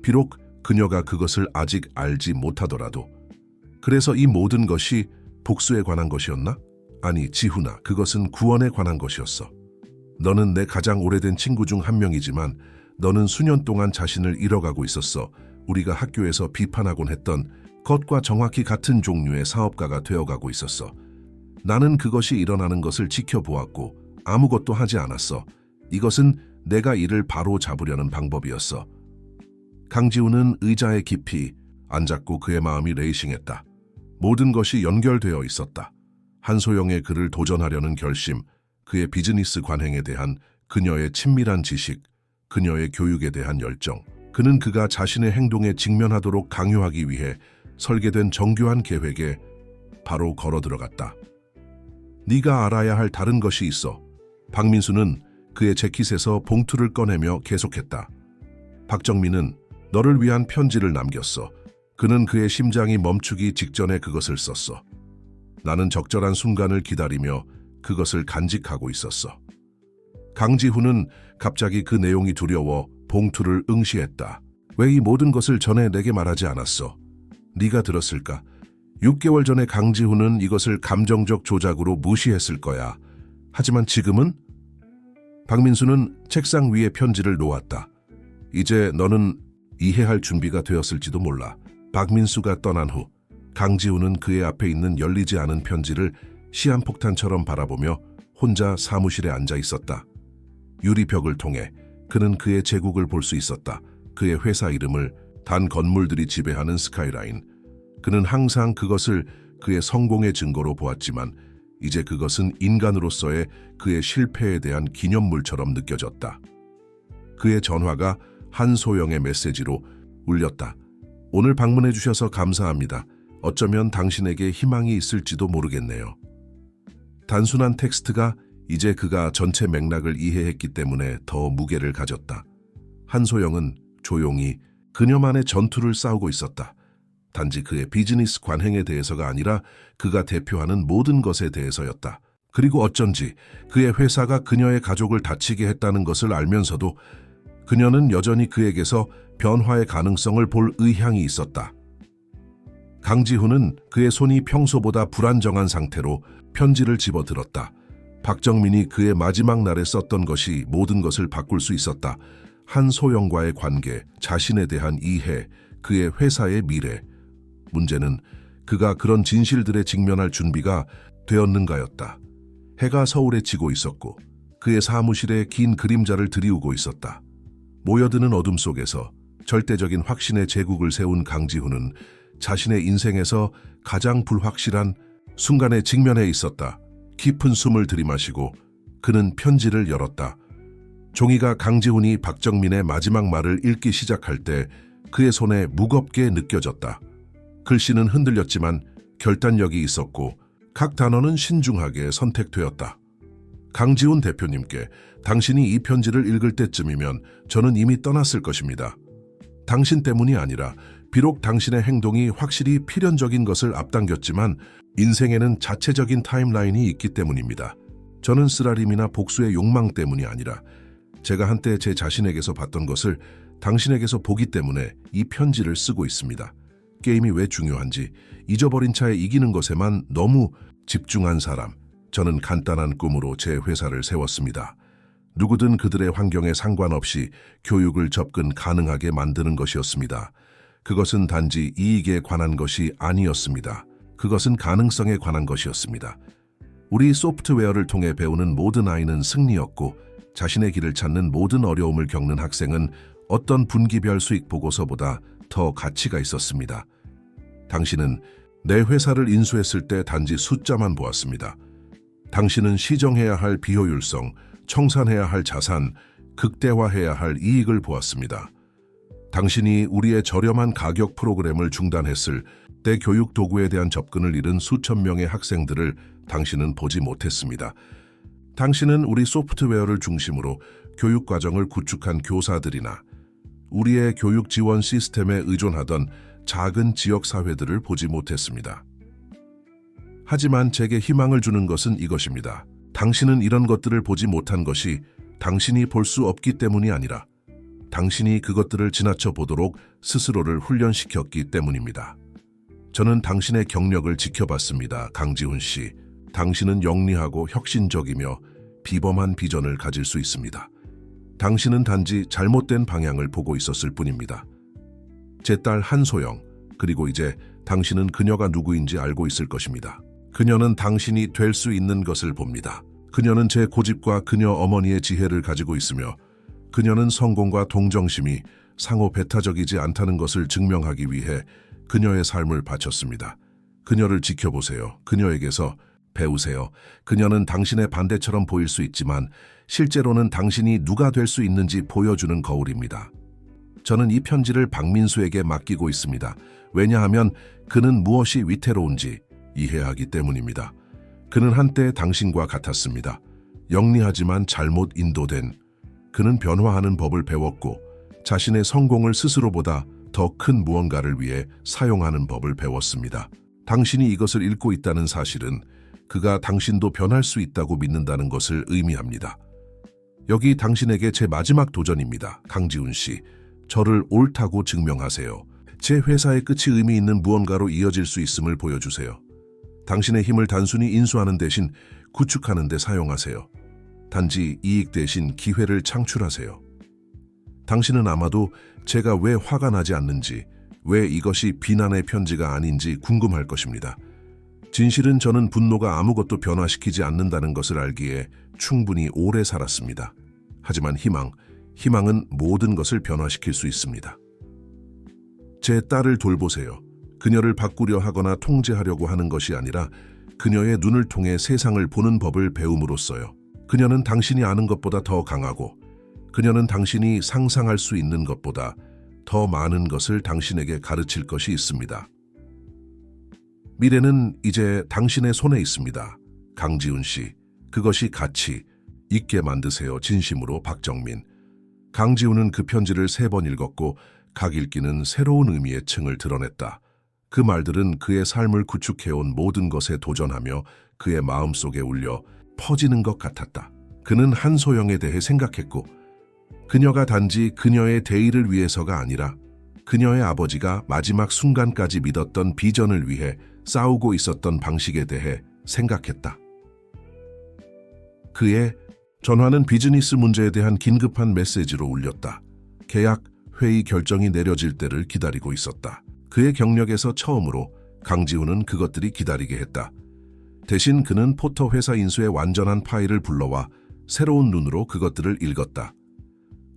비록 그녀가 그것을 아직 알지 못하더라도. 그래서 이 모든 것이 복수에 관한 것이었나? 아니, 지훈아, 그것은 구원에 관한 것이었어. 너는 내 가장 오래된 친구 중 한 명이지만 너는 수년 동안 자신을 잃어가고 있었어. 우리가 학교에서 비판하곤 했던 것과 정확히 같은 종류의 사업가가 되어가고 있었어. 나는 그것이 일어나는 것을 지켜보았고 아무것도 하지 않았어. 이것은 내가 이를 바로 잡으려는 방법이었어. 강지훈은 의자에 깊이 앉았고 그의 마음이 레이싱했다. 모든 것이 연결되어 있었다. 한소영의 그를 도전하려는 결심, 그의 비즈니스 관행에 대한 그녀의 친밀한 지식, 그녀의 교육에 대한 열정. 그는 그가 자신의 행동에 직면하도록 강요하기 위해 설계된 정교한 계획에 바로 걸어 들어갔다. 네가 알아야 할 다른 것이 있어. 박민수는 그의 재킷에서 봉투를 꺼내며 계속했다. 박정민은 너를 위한 편지를 남겼어. 그는 그의 심장이 멈추기 직전에 그것을 썼어. 나는 적절한 순간을 기다리며 그것을 간직하고 있었어. 강지훈은 갑자기 그 내용이 두려워 봉투를 응시했다. 왜 이 모든 것을 전에 내게 말하지 않았어? 네가 들었을까? 6개월 전에 강지훈은 이것을 감정적 조작으로 무시했을 거야. 하지만 지금은? 박민수는 책상 위에 편지를 놓았다. 이제 너는 이해할 준비가 되었을지도 몰라. 박민수가 떠난 후 강지훈은 그의 앞에 있는 열리지 않은 편지를 시한폭탄처럼 바라보며 혼자 사무실에 앉아 있었다. 유리벽을 통해 그는 그의 제국을 볼 수 있었다. 그의 회사 이름을 단 건물들이 지배하는 스카이라인. 그는 항상 그것을 그의 성공의 증거로 보았지만 이제 그것은 인간으로서의 그의 실패에 대한 기념물처럼 느껴졌다. 그의 전화가 한소영의 메시지로 울렸다. 오늘 방문해 주셔서 감사합니다. 어쩌면 당신에게 희망이 있을지도 모르겠네요. 단순한 텍스트가 이제 그가 전체 맥락을 이해했기 때문에 더 무게를 가졌다. 한소영은 조용히 그녀만의 전투를 싸우고 있었다. 단지 그의 비즈니스 관행에 대해서가 아니라 그가 대표하는 모든 것에 대해서였다. 그리고 어쩐지 그의 회사가 그녀의 가족을 다치게 했다는 것을 알면서도 그녀는 여전히 그에게서 변화의 가능성을 볼 의향이 있었다. 강지훈은 그의 손이 평소보다 불안정한 상태로 편지를 집어들었다. 박정민이 그의 마지막 날에 썼던 것이 모든 것을 바꿀 수 있었다. 한소영과의 관계, 자신에 대한 이해, 그의 회사의 미래. 문제는 그가 그런 진실들에 직면할 준비가 되었는가였다. 해가 서울에 지고 있었고 그의 사무실에 긴 그림자를 들이우고 있었다. 모여드는 어둠 속에서 절대적인 확신의 제국을 세운 강지훈은 자신의 인생에서 가장 불확실한 순간에 직면해 있었다. 깊은 숨을 들이마시고 그는 편지를 열었다. 종이가 강지훈이 박정민의 마지막 말을 읽기 시작할 때 그의 손에 무겁게 느껴졌다. 글씨는 흔들렸지만 결단력이 있었고 각 단어는 신중하게 선택되었다. 강지훈 대표님께 당신이 이 편지를 읽을 때쯤이면 저는 이미 떠났을 것입니다. 당신 때문이 아니라 비록 당신의 행동이 확실히 필연적인 것을 앞당겼지만 인생에는 자체적인 타임라인이 있기 때문입니다. 저는 쓰라림이나 복수의 욕망 때문이 아니라 제가 한때 제 자신에게서 봤던 것을 당신에게서 보기 때문에 이 편지를 쓰고 있습니다. 게임이 왜 중요한지 잊어버린 차에 이기는 것에만 너무 집중한 사람. 저는 간단한 꿈으로 제 회사를 세웠습니다. 누구든 그들의 환경에 상관없이 교육을 접근 가능하게 만드는 것이었습니다. 그것은 단지 이익에 관한 것이 아니었습니다. 그것은 가능성에 관한 것이었습니다. 우리 소프트웨어를 통해 배우는 모든 아이는 승리였고 자신의 길을 찾는 모든 어려움을 겪는 학생은 어떤 분기별 수익 보고서보다 더 가치가 있었습니다. 당신은 내 회사를 인수했을 때 단지 숫자만 보았습니다. 당신은 시정해야 할 비효율성, 청산해야 할 자산, 극대화해야 할 이익을 보았습니다. 당신이 우리의 저렴한 가격 프로그램을 중단했을 때 교육 도구에 대한 접근을 잃은 수천 명의 학생들을 당신은 보지 못했습니다. 당신은 우리 소프트웨어를 중심으로 교육 과정을 구축한 교사들이나 우리의 교육 지원 시스템에 의존하던 작은 지역 사회들을 보지 못했습니다. 하지만 제게 희망을 주는 것은 이것입니다. 당신은 이런 것들을 보지 못한 것이 당신이 볼 수 없기 때문이 아니라 당신이 그것들을 지나쳐 보도록 스스로를 훈련시켰기 때문입니다. 저는 당신의 경력을 지켜봤습니다. 강지훈 씨, 당신은 영리하고 혁신적이며 비범한 비전을 가질 수 있습니다. 당신은 단지 잘못된 방향을 보고 있었을 뿐입니다. 제 딸 한소영, 그리고 이제 당신은 그녀가 누구인지 알고 있을 것입니다. 그녀는 당신이 될 수 있는 것을 봅니다. 그녀는 제 고집과 그녀 어머니의 지혜를 가지고 있으며 그녀는 성공과 동정심이 상호 배타적이지 않다는 것을 증명하기 위해 그녀의 삶을 바쳤습니다. 그녀를 지켜보세요. 그녀에게서 배우세요. 그녀는 당신의 반대처럼 보일 수 있지만 실제로는 당신이 누가 될 수 있는지 보여주는 거울입니다. 저는 이 편지를 박민수에게 맡기고 있습니다. 왜냐하면 그는 무엇이 위태로운지 이해하기 때문입니다. 그는 한때 당신과 같았습니다. 영리하지만 잘못 인도된. 그는 변화하는 법을 배웠고 자신의 성공을 스스로보다 더 큰 무언가를 위해 사용하는 법을 배웠습니다. 당신이 이것을 읽고 있다는 사실은 그가 당신도 변할 수 있다고 믿는다는 것을 의미합니다. 여기 당신에게 제 마지막 도전입니다. 강지훈 씨, 저를 옳다고 증명하세요. 제 회사의 끝이 의미 있는 무언가로 이어질 수 있음을 보여주세요. 당신의 힘을 단순히 인수하는 대신 구축하는 데 사용하세요. 단지 이익 대신 기회를 창출하세요. 당신은 아마도 제가 왜 화가 나지 않는지, 왜 이것이 비난의 편지가 아닌지 궁금할 것입니다. 진실은 저는 분노가 아무것도 변화시키지 않는다는 것을 알기에 충분히 오래 살았습니다. 하지만 희망은 모든 것을 변화시킬 수 있습니다. 제 딸을 돌보세요. 그녀를 바꾸려 하거나 통제하려고 하는 것이 아니라 그녀의 눈을 통해 세상을 보는 법을 배움으로써요. 그녀는 당신이 아는 것보다 더 강하고 그녀는 당신이 상상할 수 있는 것보다 더 많은 것을 당신에게 가르칠 것이 있습니다. 미래는 이제 당신의 손에 있습니다. 강지훈 씨, 그것이 가치 있게 만드세요. 진심으로 박정민. 강지훈은 그 편지를 3번 읽었고 각 읽기는 새로운 의미의 층을 드러냈다. 그 말들은 그의 삶을 구축해온 모든 것에 도전하며 그의 마음속에 울려 퍼지는 것 같았다. 그는 한소영에 대해 생각했고 그녀가 단지 그녀의 대의를 위해서가 아니라 그녀의 아버지가 마지막 순간까지 믿었던 비전을 위해 싸우고 있었던 방식에 대해 생각했다. 그의 전화는 비즈니스 문제에 대한 긴급한 메시지로 울렸다. 계약, 회의 결정이 내려질 때를 기다리고 있었다. 그의 경력에서 처음으로 강지훈은 그것들이 기다리게 했다. 대신 그는 포터 회사 인수의 완전한 파일을 불러와 새로운 눈으로 그것들을 읽었다.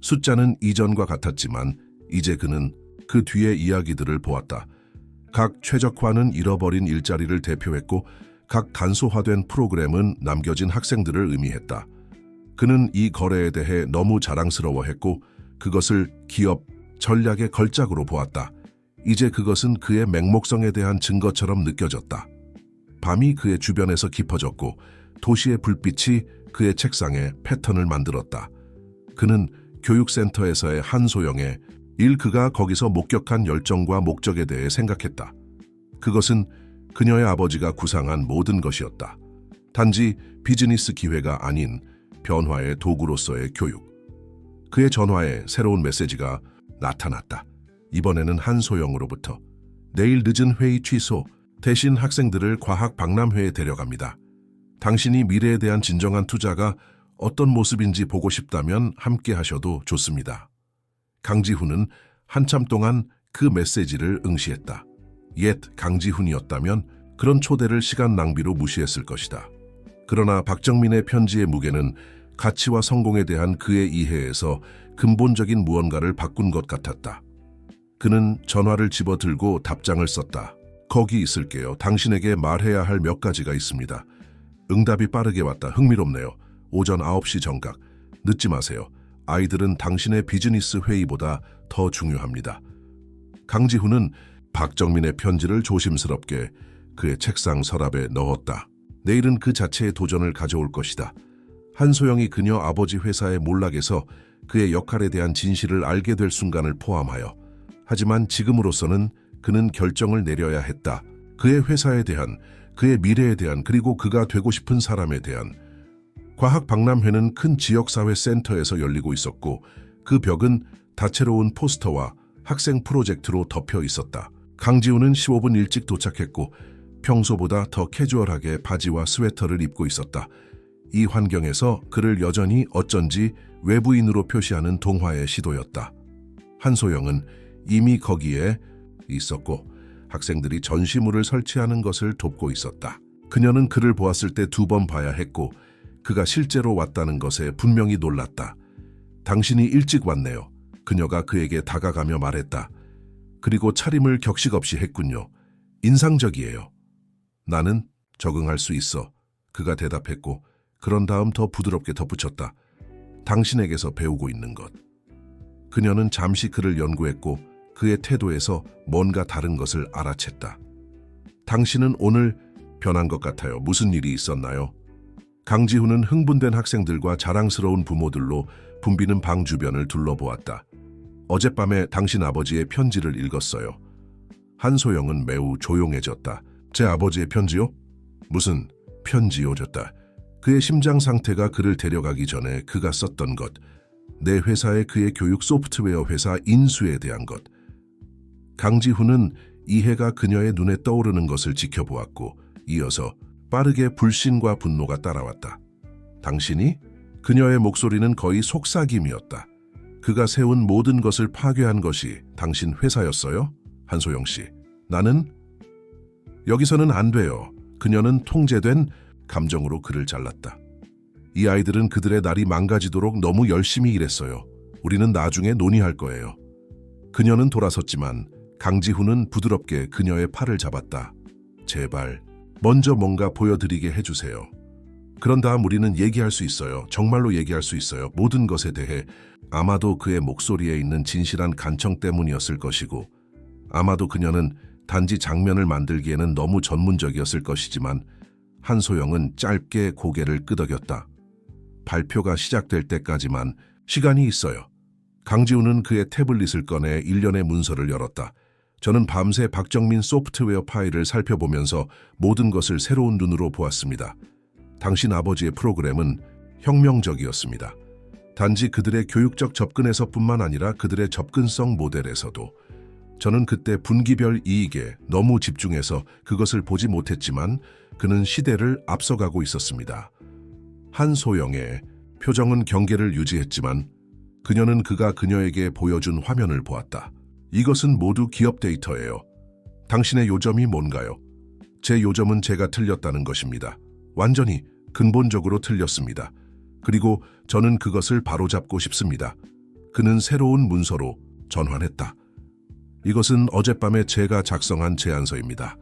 숫자는 이전과 같았지만 이제 그는 그 뒤의 이야기들을 보았다. 각 최적화는 잃어버린 일자리를 대표했고 각 단소화된 프로그램은 남겨진 학생들을 의미했다. 그는 이 거래에 대해 너무 자랑스러워했고 그것을 기업 전략의 걸작으로 보았다. 이제 그것은 그의 맹목성에 대한 증거처럼 느껴졌다. 밤이 그의 주변에서 깊어졌고 도시의 불빛이 그의 책상에 패턴을 만들었다. 그는 교육센터에서의 한소영의 그가 거기서 목격한 열정과 목적에 대해 생각했다. 그것은 그녀의 아버지가 구상한 모든 것이었다. 단지 비즈니스 기회가 아닌 변화의 도구로서의 교육. 그의 전화에 새로운 메시지가 나타났다. 이번에는 한소영으로부터. 내일 늦은 회의 취소, 대신 학생들을 과학 박람회에 데려갑니다. 당신이 미래에 대한 진정한 투자가 어떤 모습인지 보고 싶다면 함께 하셔도 좋습니다. 강지훈은 한참 동안 그 메시지를 응시했다. 옛 강지훈이었다면 그런 초대를 시간 낭비로 무시했을 것이다. 그러나 박정민의 편지의 무게는 가치와 성공에 대한 그의 이해에서 근본적인 무언가를 바꾼 것 같았다. 그는 전화를 집어들고 답장을 썼다. 거기 있을게요. 당신에게 말해야 할 몇 가지가 있습니다. 응답이 빠르게 왔다. 흥미롭네요. 오전 9시 정각. 늦지 마세요. 아이들은 당신의 비즈니스 회의보다 더 중요합니다. 강지훈은 박정민의 편지를 조심스럽게 그의 책상 서랍에 넣었다. 내일은 그 자체의 도전을 가져올 것이다. 한소영이 그녀 아버지 회사의 몰락에서 그의 역할에 대한 진실을 알게 될 순간을 포함하여. 하지만 지금으로서는 그는 결정을 내려야 했다. 그의 회사에 대한, 그의 미래에 대한, 그리고 그가 되고 싶은 사람에 대한. 과학 박람회는 큰 지역사회 센터에서 열리고 있었고 그 벽은 다채로운 포스터와 학생 프로젝트로 덮여 있었다. 강지훈은 15분 일찍 도착했고 평소보다 더 캐주얼하게 바지와 스웨터를 입고 있었다. 이 환경에서 그를 여전히 어쩐지 외부인으로 표시하는 동화의 시도였다. 한소영은 이미 거기에 있었고 학생들이 전시물을 설치하는 것을 돕고 있었다. 그녀는 그를 보았을 때 2번 봐야 했고 그가 실제로 왔다는 것에 분명히 놀랐다. 당신이 일찍 왔네요. 그녀가 그에게 다가가며 말했다. 그리고 차림을 격식 없이 했군요. 인상적이에요. 나는 적응할 수 있어. 그가 대답했고 그런 다음 더 부드럽게 덧붙였다. 당신에게서 배우고 있는 것. 그녀는 잠시 그를 연구했고 그의 태도에서 뭔가 다른 것을 알아챘다. 당신은 오늘 변한 것 같아요. 무슨 일이 있었나요? 강지훈은 흥분된 학생들과 자랑스러운 부모들로 붐비는 방 주변을 둘러보았다. 어젯밤에 당신 아버지의 편지를 읽었어요. 한소영은 매우 조용해졌다. 제 아버지의 편지요? 무슨 편지요졌다. 그의 심장 상태가 그를 데려가기 전에 그가 썼던 것. 내 회사의 그의 교육 소프트웨어 회사 인수에 대한 것. 강지훈은 이해가 그녀의 눈에 떠오르는 것을 지켜보았고 이어서 빠르게 불신과 분노가 따라왔다. 당신이? 그녀의 목소리는 거의 속삭임이었다. 그가 세운 모든 것을 파괴한 것이 당신 회사였어요? 한소영 씨. 나는? 여기서는 안 돼요. 그녀는 통제된 감정으로 그를 잘랐다. 이 아이들은 그들의 날이 망가지도록 너무 열심히 일했어요. 우리는 나중에 논의할 거예요. 그녀는 돌아섰지만 강지훈은 부드럽게 그녀의 팔을 잡았다. 제발, 먼저 뭔가 보여드리게 해주세요. 그런 다음 우리는 얘기할 수 있어요. 정말로 얘기할 수 있어요. 모든 것에 대해. 아마도 그의 목소리에 있는 진실한 간청 때문이었을 것이고 아마도 그녀는 단지 장면을 만들기에는 너무 전문적이었을 것이지만 한소영은 짧게 고개를 끄덕였다. 발표가 시작될 때까지만 시간이 있어요. 강지훈은 그의 태블릿을 꺼내 일련의 문서를 열었다. 저는 밤새 박정민 소프트웨어 파일을 살펴보면서 모든 것을 새로운 눈으로 보았습니다. 당신 아버지의 프로그램은 혁명적이었습니다. 단지 그들의 교육적 접근에서뿐만 아니라 그들의 접근성 모델에서도. 저는 그때 분기별 이익에 너무 집중해서 그것을 보지 못했지만 그는 시대를 앞서가고 있었습니다. 한소영의 표정은 경계를 유지했지만 그녀는 그가 그녀에게 보여준 화면을 보았다. 이것은 모두 기업 데이터예요. 당신의 요점이 뭔가요? 제 요점은 제가 틀렸다는 것입니다. 완전히 근본적으로 틀렸습니다. 그리고 저는 그것을 바로잡고 싶습니다. 그는 새로운 문서로 전환했다. 이것은 어젯밤에 제가 작성한 제안서입니다.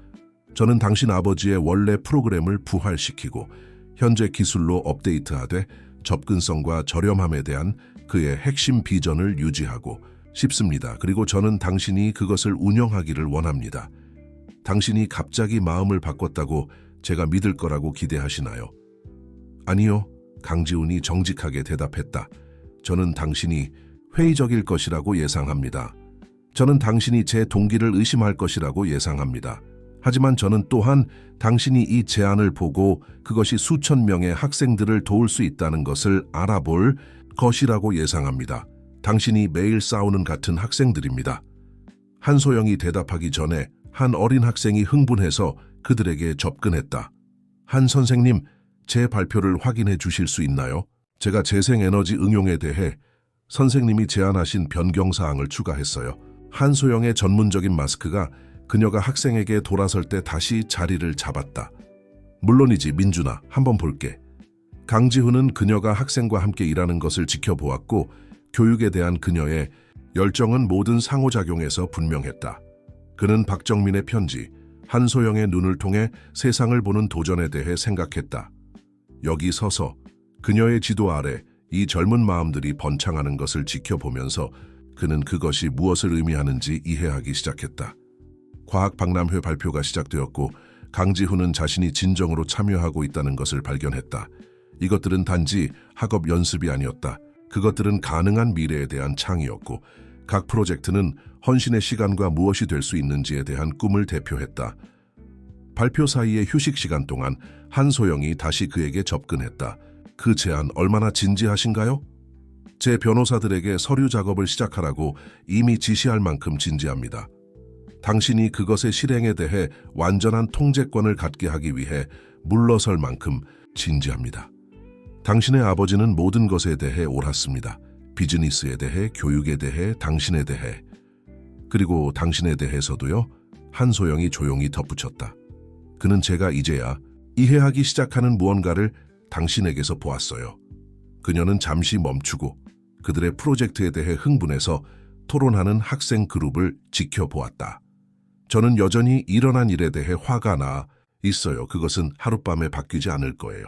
저는 당신 아버지의 원래 프로그램을 부활시키고 현재 기술로 업데이트하되 접근성과 저렴함에 대한 그의 핵심 비전을 유지하고 싶습니다. 그리고 저는 당신이 그것을 운영하기를 원합니다. 당신이 갑자기 마음을 바꿨다고 제가 믿을 거라고 기대하시나요? 아니요, 강지훈이 정직하게 대답했다. 저는 당신이 회의적일 것이라고 예상합니다. 저는 당신이 제 동기를 의심할 것이라고 예상합니다. 하지만 저는 또한 당신이 이 제안을 보고 그것이 수천 명의 학생들을 도울 수 있다는 것을 알아볼 것이라고 예상합니다. 당신이 매일 싸우는 같은 학생들입니다. 한소영이 대답하기 전에 한 어린 학생이 흥분해서 그들에게 접근했다. 한 선생님, 제 발표를 확인해 주실 수 있나요? 제가 재생에너지 응용에 대해 선생님이 제안하신 변경사항을 추가했어요. 한소영의 전문적인 마스크가 그녀가 학생에게 돌아설 때 다시 자리를 잡았다. 물론이지, 민준아, 한번 볼게. 강지훈은 그녀가 학생과 함께 일하는 것을 지켜보았고 교육에 대한 그녀의 열정은 모든 상호작용에서 분명했다. 그는 박정민의 편지, 한소영의 눈을 통해 세상을 보는 도전에 대해 생각했다. 여기 서서 그녀의 지도 아래 이 젊은 마음들이 번창하는 것을 지켜보면서 그는 그것이 무엇을 의미하는지 이해하기 시작했다. 과학박람회 발표가 시작되었고 강지훈은 자신이 진정으로 참여하고 있다는 것을 발견했다. 이것들은 단지 학업 연습이 아니었다. 그것들은 가능한 미래에 대한 창이었고 각 프로젝트는 헌신의 시간과 무엇이 될 수 있는지에 대한 꿈을 대표했다. 발표 사이의 휴식 시간 동안 한소영이 다시 그에게 접근했다. 그 제안 얼마나 진지하신가요? 제 변호사들에게 서류 작업을 시작하라고 이미 지시할 만큼 진지합니다. 당신이 그것의 실행에 대해 완전한 통제권을 갖게 하기 위해 물러설 만큼 진지합니다. 당신의 아버지는 모든 것에 대해 옳았습니다. 비즈니스에 대해, 교육에 대해, 당신에 대해. 그리고 당신에 대해서도요. 한소영이 조용히 덧붙였다. 그는 제가 이제야 이해하기 시작하는 무언가를 당신에게서 보았어요. 그녀는 잠시 멈추고 그들의 프로젝트에 대해 흥분해서 토론하는 학생 그룹을 지켜보았다. 저는 여전히 일어난 일에 대해 화가 나 있어요. 그것은 하룻밤에 바뀌지 않을 거예요.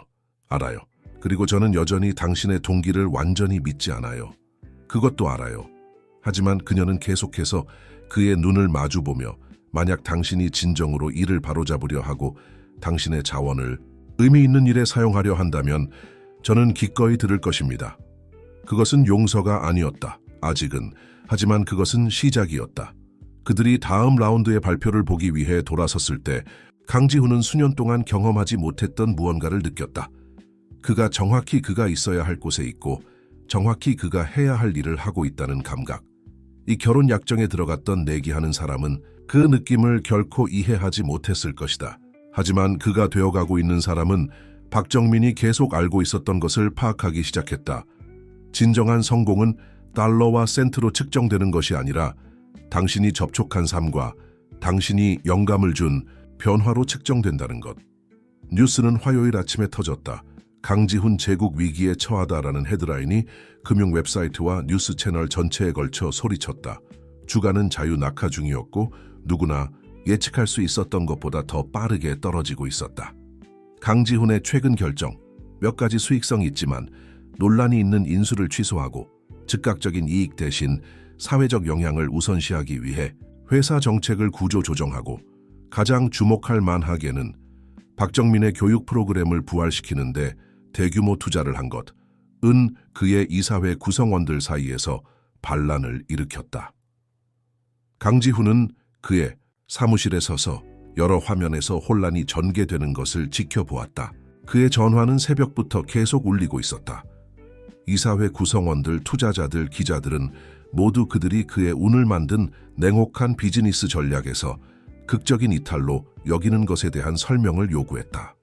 알아요. 그리고 저는 여전히 당신의 동기를 완전히 믿지 않아요. 그것도 알아요. 하지만 그녀는 계속해서 그의 눈을 마주보며 만약 당신이 진정으로 이를 바로잡으려 하고 당신의 자원을 의미 있는 일에 사용하려 한다면 저는 기꺼이 들을 것입니다. 그것은 용서가 아니었다. 아직은. 하지만 그것은 시작이었다. 그들이 다음 라운드의 발표를 보기 위해 돌아섰을 때 강지훈은 수년 동안 경험하지 못했던 무언가를 느꼈다. 그가 정확히 그가 있어야 할 곳에 있고 정확히 그가 해야 할 일을 하고 있다는 감각. 이 결혼 약정에 들어갔던 내기하는 사람은 그 느낌을 결코 이해하지 못했을 것이다. 하지만 그가 되어가고 있는 사람은 박정민이 계속 알고 있었던 것을 파악하기 시작했다. 진정한 성공은 달러와 센트로 측정되는 것이 아니라 당신이 접촉한 삶과 당신이 영감을 준 변화로 측정된다는 것. 뉴스는 화요일 아침에 터졌다. 강지훈 제국 위기에 처하다라는 헤드라인이 금융 웹사이트와 뉴스 채널 전체에 걸쳐 소리쳤다. 주가는 자유 낙하 중이었고 누구나 예측할 수 있었던 것보다 더 빠르게 떨어지고 있었다. 강지훈의 최근 결정, 몇 가지 수익성이 있지만 논란이 있는 인수를 취소하고 즉각적인 이익 대신 사회적 영향을 우선시하기 위해 회사 정책을 구조 조정하고 가장 주목할 만하게는 박정민의 교육 프로그램을 부활시키는데 대규모 투자를 한 것은 그의 이사회 구성원들 사이에서 반란을 일으켰다. 강지훈은 그의 사무실에 서서 여러 화면에서 혼란이 전개되는 것을 지켜보았다. 그의 전화는 새벽부터 계속 울리고 있었다. 이사회 구성원들, 투자자들, 기자들은 모두 그들이 그의 운을 만든 냉혹한 비즈니스 전략에서 극적인 이탈로 여기는 것에 대한 설명을 요구했다.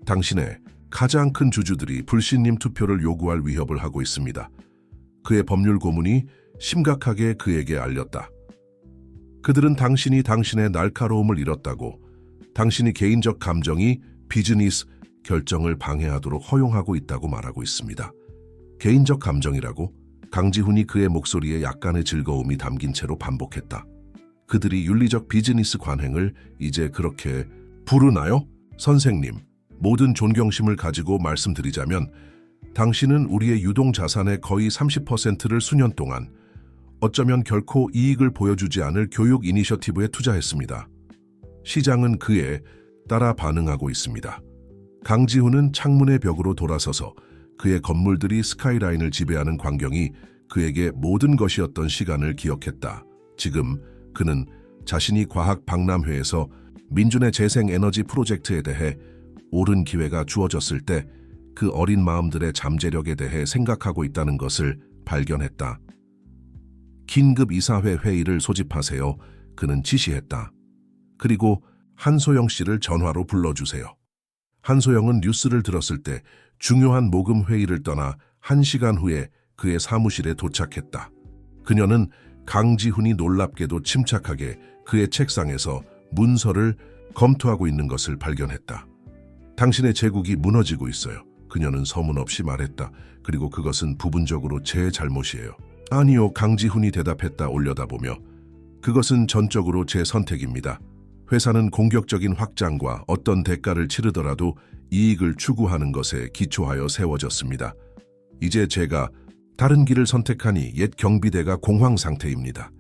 당신의 가장 큰 주주들이 불신임 투표를 요구할 위협을 하고 있습니다. 그의 법률 고문이 심각하게 그에게 알렸다. 그들은 당신이 당신의 날카로움을 잃었다고, 당신이 개인적 감정이 비즈니스 결정을 방해하도록 허용하고 있다고 말하고 있습니다. 개인적 감정이라고? 강지훈이 그의 목소리에 약간의 즐거움이 담긴 채로 반복했다. 그들이 윤리적 비즈니스 관행을 이제 그렇게 부르나요? 선생님, 모든 존경심을 가지고 말씀드리자면 당신은 우리의 유동자산의 거의 30%를 수년 동안 어쩌면 결코 이익을 보여주지 않을 교육 이니셔티브에 투자했습니다. 시장은 그에 따라 반응하고 있습니다. 강지훈은 창문의 벽으로 돌아서서 그의 건물들이 스카이라인을 지배하는 광경이 그에게 모든 것이었던 시간을 기억했다. 지금 그는 자신이 과학 박람회에서 민준의 재생에너지 프로젝트에 대해 옳은 기회가 주어졌을 때 그 어린 마음들의 잠재력에 대해 생각하고 있다는 것을 발견했다. 긴급 이사회 회의를 소집하세요. 그는 지시했다. 그리고 한소영 씨를 전화로 불러주세요. 한소영은 뉴스를 들었을 때 중요한 모금 회의를 떠나 1시간 후에 그의 사무실에 도착했다. 그녀는 강지훈이 놀랍게도 침착하게 그의 책상에서 문서를 검토하고 있는 것을 발견했다. 당신의 제국이 무너지고 있어요. 그녀는 서문없이 말했다. 그리고 그것은 부분적으로 제 잘못이에요. 아니요, 강지훈이 대답했다. 올려다보며. 그것은 전적으로 제 선택입니다. 회사는 공격적인 확장과 어떤 대가를 치르더라도 이익을 추구하는 것에 기초하여 세워졌습니다. 이제 제가 다른 길을 선택하니 옛 경비대가 공황 상태입니다.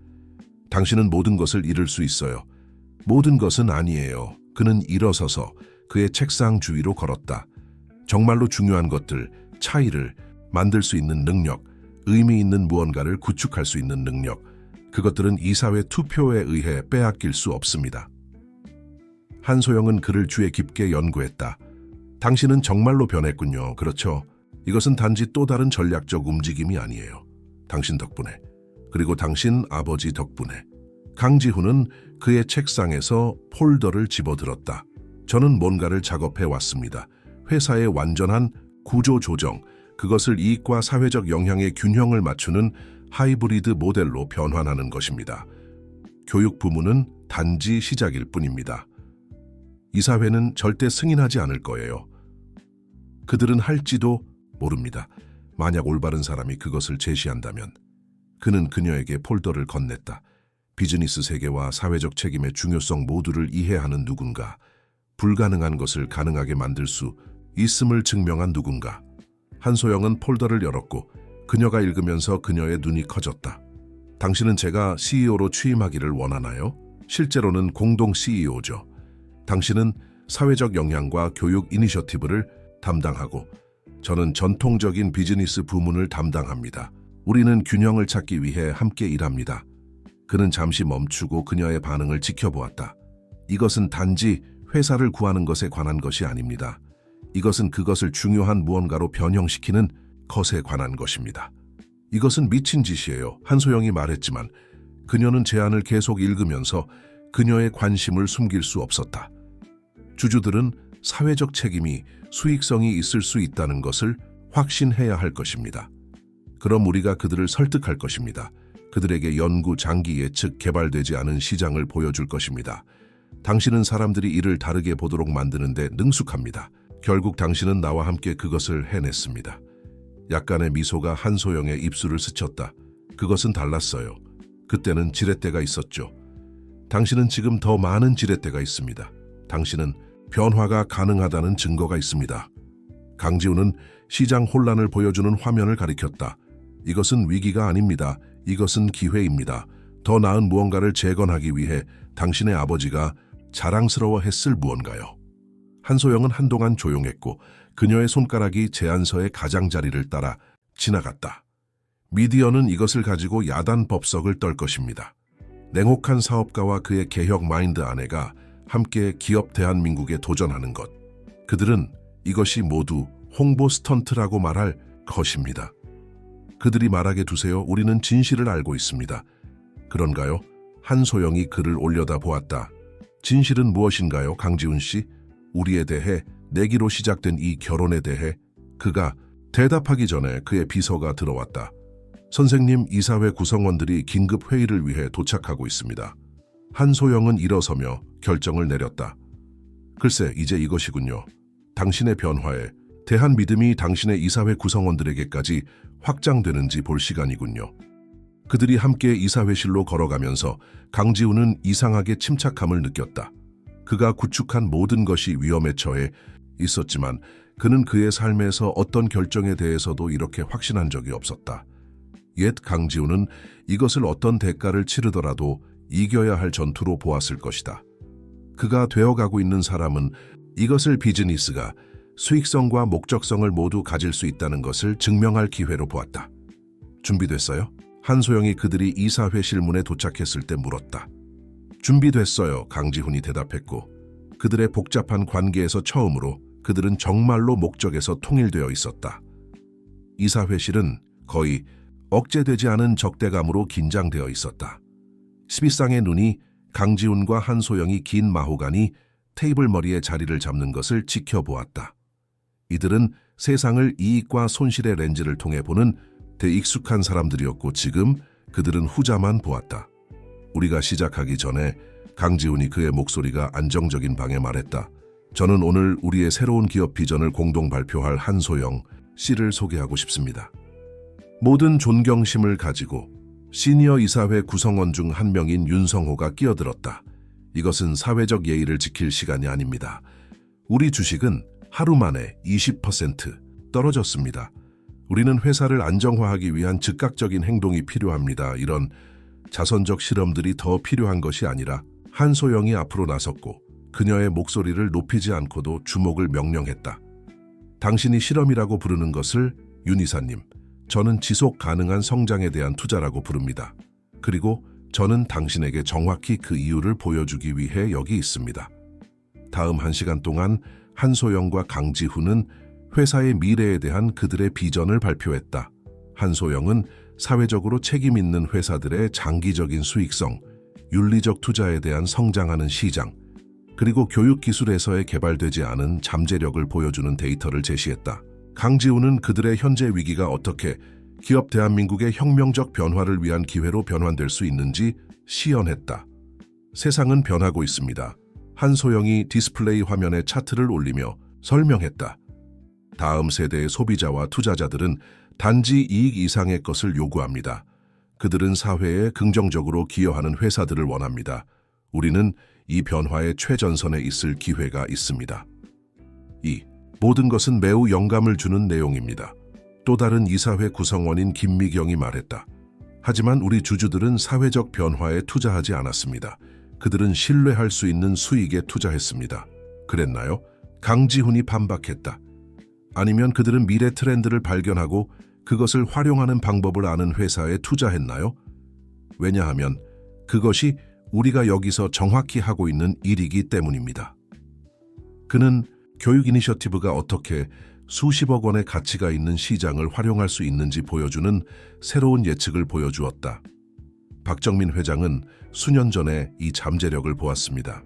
당신은 모든 것을 잃을 수 있어요. 모든 것은 아니에요. 그는 일어서서 그의 책상 주위로 걸었다. 정말로 중요한 것들, 차이를 만들 수 있는 능력, 의미 있는 무언가를 구축할 수 있는 능력, 그것들은 이사회 투표에 의해 빼앗길 수 없습니다. 한소영은 그를 주에 깊게 연구했다. 당신은 정말로 변했군요. 그렇죠? 이것은 단지 또 다른 전략적 움직임이 아니에요. 당신 덕분에, 그리고 당신 아버지 덕분에. 강지훈은 그의 책상에서 폴더를 집어들었다. 저는 뭔가를 작업해 왔습니다. 회사의 완전한 구조 조정, 그것을 이익과 사회적 영향의 균형을 맞추는 하이브리드 모델로 변환하는 것입니다. 교육 부문은 단지 시작일 뿐입니다. 이사회는 절대 승인하지 않을 거예요. 그들은 할지도 모릅니다. 만약 올바른 사람이 그것을 제시한다면. 그는 그녀에게 폴더를 건넸다. 비즈니스 세계와 사회적 책임의 중요성 모두를 이해하는 누군가, 불가능한 것을 가능하게 만들 수 있음을 증명한 누군가. 한소영은 폴더를 열었고 그녀가 읽으면서 그녀의 눈이 커졌다. 당신은 제가 CEO로 취임하기를 원하나요? 실제로는 공동 CEO죠. 당신은 사회적 역량과 교육 이니셔티브를 담당하고 저는 전통적인 비즈니스 부문을 담당합니다. 우리는 균형을 찾기 위해 함께 일합니다. 그는 잠시 멈추고 그녀의 반응을 지켜보았다. 이것은 단지 회사를 구하는 것에 관한 것이 아닙니다. 이것은 그것을 중요한 무언가로 변형시키는 것에 관한 것입니다. 이것은 미친 짓이에요. 한소영이 말했지만 그녀는 제안을 계속 읽으면서 그녀의 관심을 숨길 수 없었다. 주주들은 사회적 책임이 수익성이 있을 수 있다는 것을 확신해야 할 것입니다. 그럼 우리가 그들을 설득할 것입니다. 그들에게 연구, 장기 예측, 개발되지 않은 시장을 보여줄 것입니다. 당신은 사람들이 이를 다르게 보도록 만드는데 능숙합니다. 결국 당신은 나와 함께 그것을 해냈습니다. 약간의 미소가 한소영의 입술을 스쳤다. 그것은 달랐어요. 그때는 지렛대가 있었죠. 당신은 지금 더 많은 지렛대가 있습니다. 당신은 변화가 가능하다는 증거가 있습니다. 강지훈은 시장 혼란을 보여주는 화면을 가리켰다. 이것은 위기가 아닙니다. 이것은 기회입니다. 더 나은 무언가를 재건하기 위해 당신의 아버지가 자랑스러워했을 무언가요. 한소영은 한동안 조용했고 그녀의 손가락이 제안서의 가장자리를 따라 지나갔다. 미디어는 이것을 가지고 야단 법석을 떨 것입니다. 냉혹한 사업가와 그의 개혁 마인드 아내가 함께 기업 대한민국에 도전하는 것. 그들은 이것이 모두 홍보 스턴트라고 말할 것입니다. 그들이 말하게 두세요. 우리는 진실을 알고 있습니다. 그런가요? 한소영이 글을 올려다 보았다. 진실은 무엇인가요, 강지훈 씨? 우리에 대해, 내기로 시작된 이 결혼에 대해. 그가 대답하기 전에 그의 비서가 들어왔다. 선생님, 이사회 구성원들이 긴급 회의를 위해 도착하고 있습니다. 한소영은 일어서며 결정을 내렸다. 글쎄, 이제 이것이군요. 당신의 변화에 대한 믿음이 당신의 이사회 구성원들에게까지 확장되는지 볼 시간이군요. 그들이 함께 이사회실로 걸어가면서 강지훈은 이상하게 침착함을 느꼈다. 그가 구축한 모든 것이 위험에 처해 있었지만 그는 그의 삶에서 어떤 결정에 대해서도 이렇게 확신한 적이 없었다. 옛 강지훈은 이것을 어떤 대가를 치르더라도 이겨야 할 전투로 보았을 것이다. 그가 되어가고 있는 사람은 이것을 비즈니스가 수익성과 목적성을 모두 가질 수 있다는 것을 증명할 기회로 보았다. 준비됐어요? 한소영이 그들이 이사회 실문에 도착했을 때 물었다. 준비됐어요, 강지훈이 대답했고 그들의 복잡한 관계에서 처음으로 그들은 정말로 목적에서 통일되어 있었다. 이사회실은 거의 억제되지 않은 적대감으로 긴장되어 있었다. 스비상의 눈이 강지훈과 한소영이 긴 마호가니 테이블 머리에 자리를 잡는 것을 지켜보았다. 이들은 세상을 이익과 손실의 렌즈를 통해 보는 대익숙한 사람들이었고 지금 그들은 후자만 보았다. 우리가 시작하기 전에 강지훈이 그의 목소리가 안정적인 방에 말했다. 저는 오늘 우리의 새로운 기업 비전을 공동 발표할 한소영 씨를 소개하고 싶습니다. 모든 존경심을 가지고 시니어 이사회 구성원 중 한 명인 윤성호가 끼어들었다. 이것은 사회적 예의를 지킬 시간이 아닙니다. 우리 주식은 하루 만에 20% 떨어졌습니다. 우리는 회사를 안정화하기 위한 즉각적인 행동이 필요합니다. 이런 자선적 실험들이 더 필요한 것이 아니라 한소영이 앞으로 나섰고 그녀의 목소리를 높이지 않고도 주목을 명령했다. 당신이 실험이라고 부르는 것을 윤 이사님, 저는 지속 가능한 성장에 대한 투자라고 부릅니다. 그리고 저는 당신에게 정확히 그 이유를 보여주기 위해 여기 있습니다. 다음 1시간 동안 한소영과 강지훈은 회사의 미래에 대한 그들의 비전을 발표했다. 한소영은 사회적으로 책임 있는 회사들의 장기적인 수익성, 윤리적 투자에 대한 성장하는 시장, 그리고 교육기술에서의 개발되지 않은 잠재력을 보여주는 데이터를 제시했다. 강지훈은 그들의 현재 위기가 어떻게 기업 대한민국의 혁명적 변화를 위한 기회로 변환될 수 있는지 시연했다. 세상은 변하고 있습니다. 한소영이 디스플레이 화면에 차트를 올리며 설명했다. 다음 세대의 소비자와 투자자들은 단지 이익 이상의 것을 요구합니다. 그들은 사회에 긍정적으로 기여하는 회사들을 원합니다. 우리는 이 변화의 최전선에 있을 기회가 있습니다. 이 모든 것은 매우 영감을 주는 내용입니다. 또 다른 이사회 구성원인 김미경이 말했다. 하지만 우리 주주들은 사회적 변화에 투자하지 않았습니다. 그들은 신뢰할 수 있는 수익에 투자했습니다. 그랬나요? 강지훈이 반박했다. 아니면 그들은 미래 트렌드를 발견하고 그것을 활용하는 방법을 아는 회사에 투자했나요? 왜냐하면 그것이 우리가 여기서 정확히 하고 있는 일이기 때문입니다. 그는 교육 이니셔티브가 어떻게 수십억 원의 가치가 있는 시장을 활용할 수 있는지 보여주는 새로운 예측을 보여주었다. 박정민 회장은 수년 전에 이 잠재력을 보았습니다.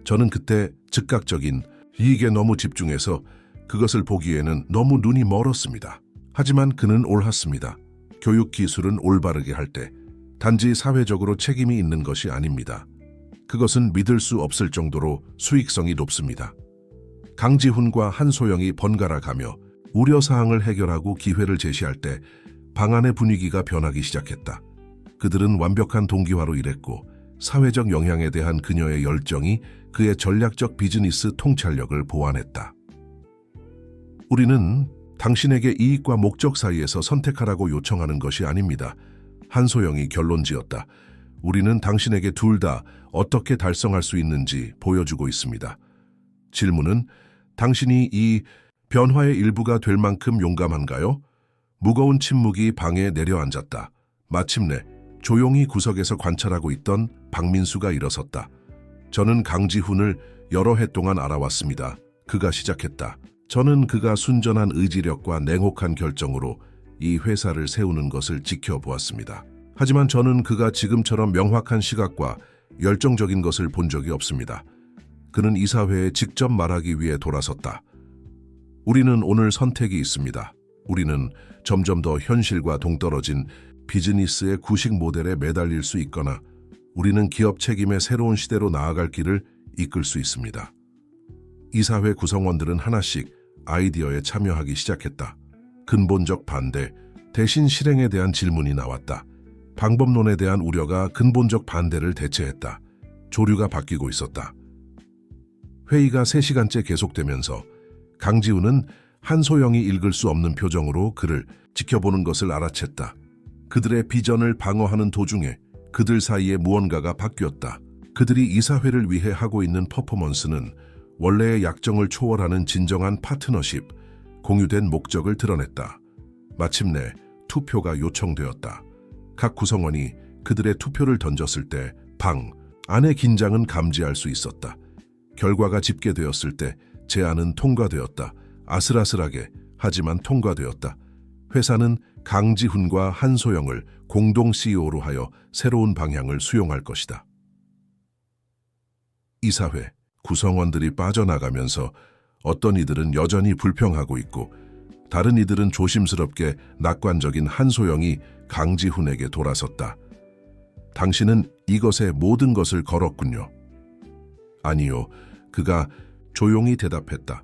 저는 그때 즉각적인 이익에 너무 집중해서 그것을 보기에는 너무 눈이 멀었습니다. 하지만 그는 옳았습니다. 교육 기술은 올바르게 할 때 단지 사회적으로 책임이 있는 것이 아닙니다. 그것은 믿을 수 없을 정도로 수익성이 높습니다. 강지훈과 한소영이 번갈아 가며 우려사항을 해결하고 기회를 제시할 때 방안의 분위기가 변하기 시작했다. 그들은 완벽한 동기화로 일했고 사회적 영향에 대한 그녀의 열정이 그의 전략적 비즈니스 통찰력을 보완했다. 우리는 당신에게 이익과 목적 사이에서 선택하라고 요청하는 것이 아닙니다. 한소영이 결론지었다. 우리는 당신에게 둘 다 어떻게 달성할 수 있는지 보여주고 있습니다. 질문은 당신이 이 변화의 일부가 될 만큼 용감한가요? 무거운 침묵이 방에 내려앉았다. 마침내 조용히 구석에서 관찰하고 있던 박민수가 일어섰다. 저는 강지훈을 여러 해 동안 알아왔습니다. 그가 시작했다. 저는 그가 순전한 의지력과 냉혹한 결정으로 이 회사를 세우는 것을 지켜보았습니다. 하지만 저는 그가 지금처럼 명확한 시각과 열정적인 것을 본 적이 없습니다. 그는 이사회에 직접 말하기 위해 돌아섰다. 우리는 오늘 선택이 있습니다. 우리는 점점 더 현실과 동떨어진 비즈니스의 구식 모델에 매달릴 수 있거나 우리는 기업 책임의 새로운 시대로 나아갈 길을 이끌 수 있습니다. 이사회 구성원들은 하나씩 아이디어에 참여하기 시작했다. 근본적 반대, 대신 실행에 대한 질문이 나왔다. 방법론에 대한 우려가 근본적 반대를 대체했다. 조류가 바뀌고 있었다. 회의가 3시간째 계속되면서 강지훈은 한소영이 읽을 수 없는 표정으로 그를 지켜보는 것을 알아챘다. 그들의 비전을 방어하는 도중에 그들 사이에 무언가가 바뀌었다. 그들이 이사회를 위해 하고 있는 퍼포먼스는 원래의 약정을 초월하는 진정한 파트너십, 공유된 목적을 드러냈다. 마침내 투표가 요청되었다. 각 구성원이 그들의 투표를 던졌을 때 방 안의 긴장은 감지할 수 있었다. 결과가 집계되었을 때 제안은 통과되었다. 아슬아슬하게 하지만 통과되었다. 회사는 강지훈과 한소영을 공동 CEO로 하여 새로운 방향을 수용할 것이다. 이사회 구성원들이 빠져나가면서 어떤 이들은 여전히 불평하고 있고 다른 이들은 조심스럽게 낙관적인 한소영이 강지훈에게 돌아섰다. 당신은 이것에 모든 것을 걸었군요. 아니요, 그가 조용히 대답했다.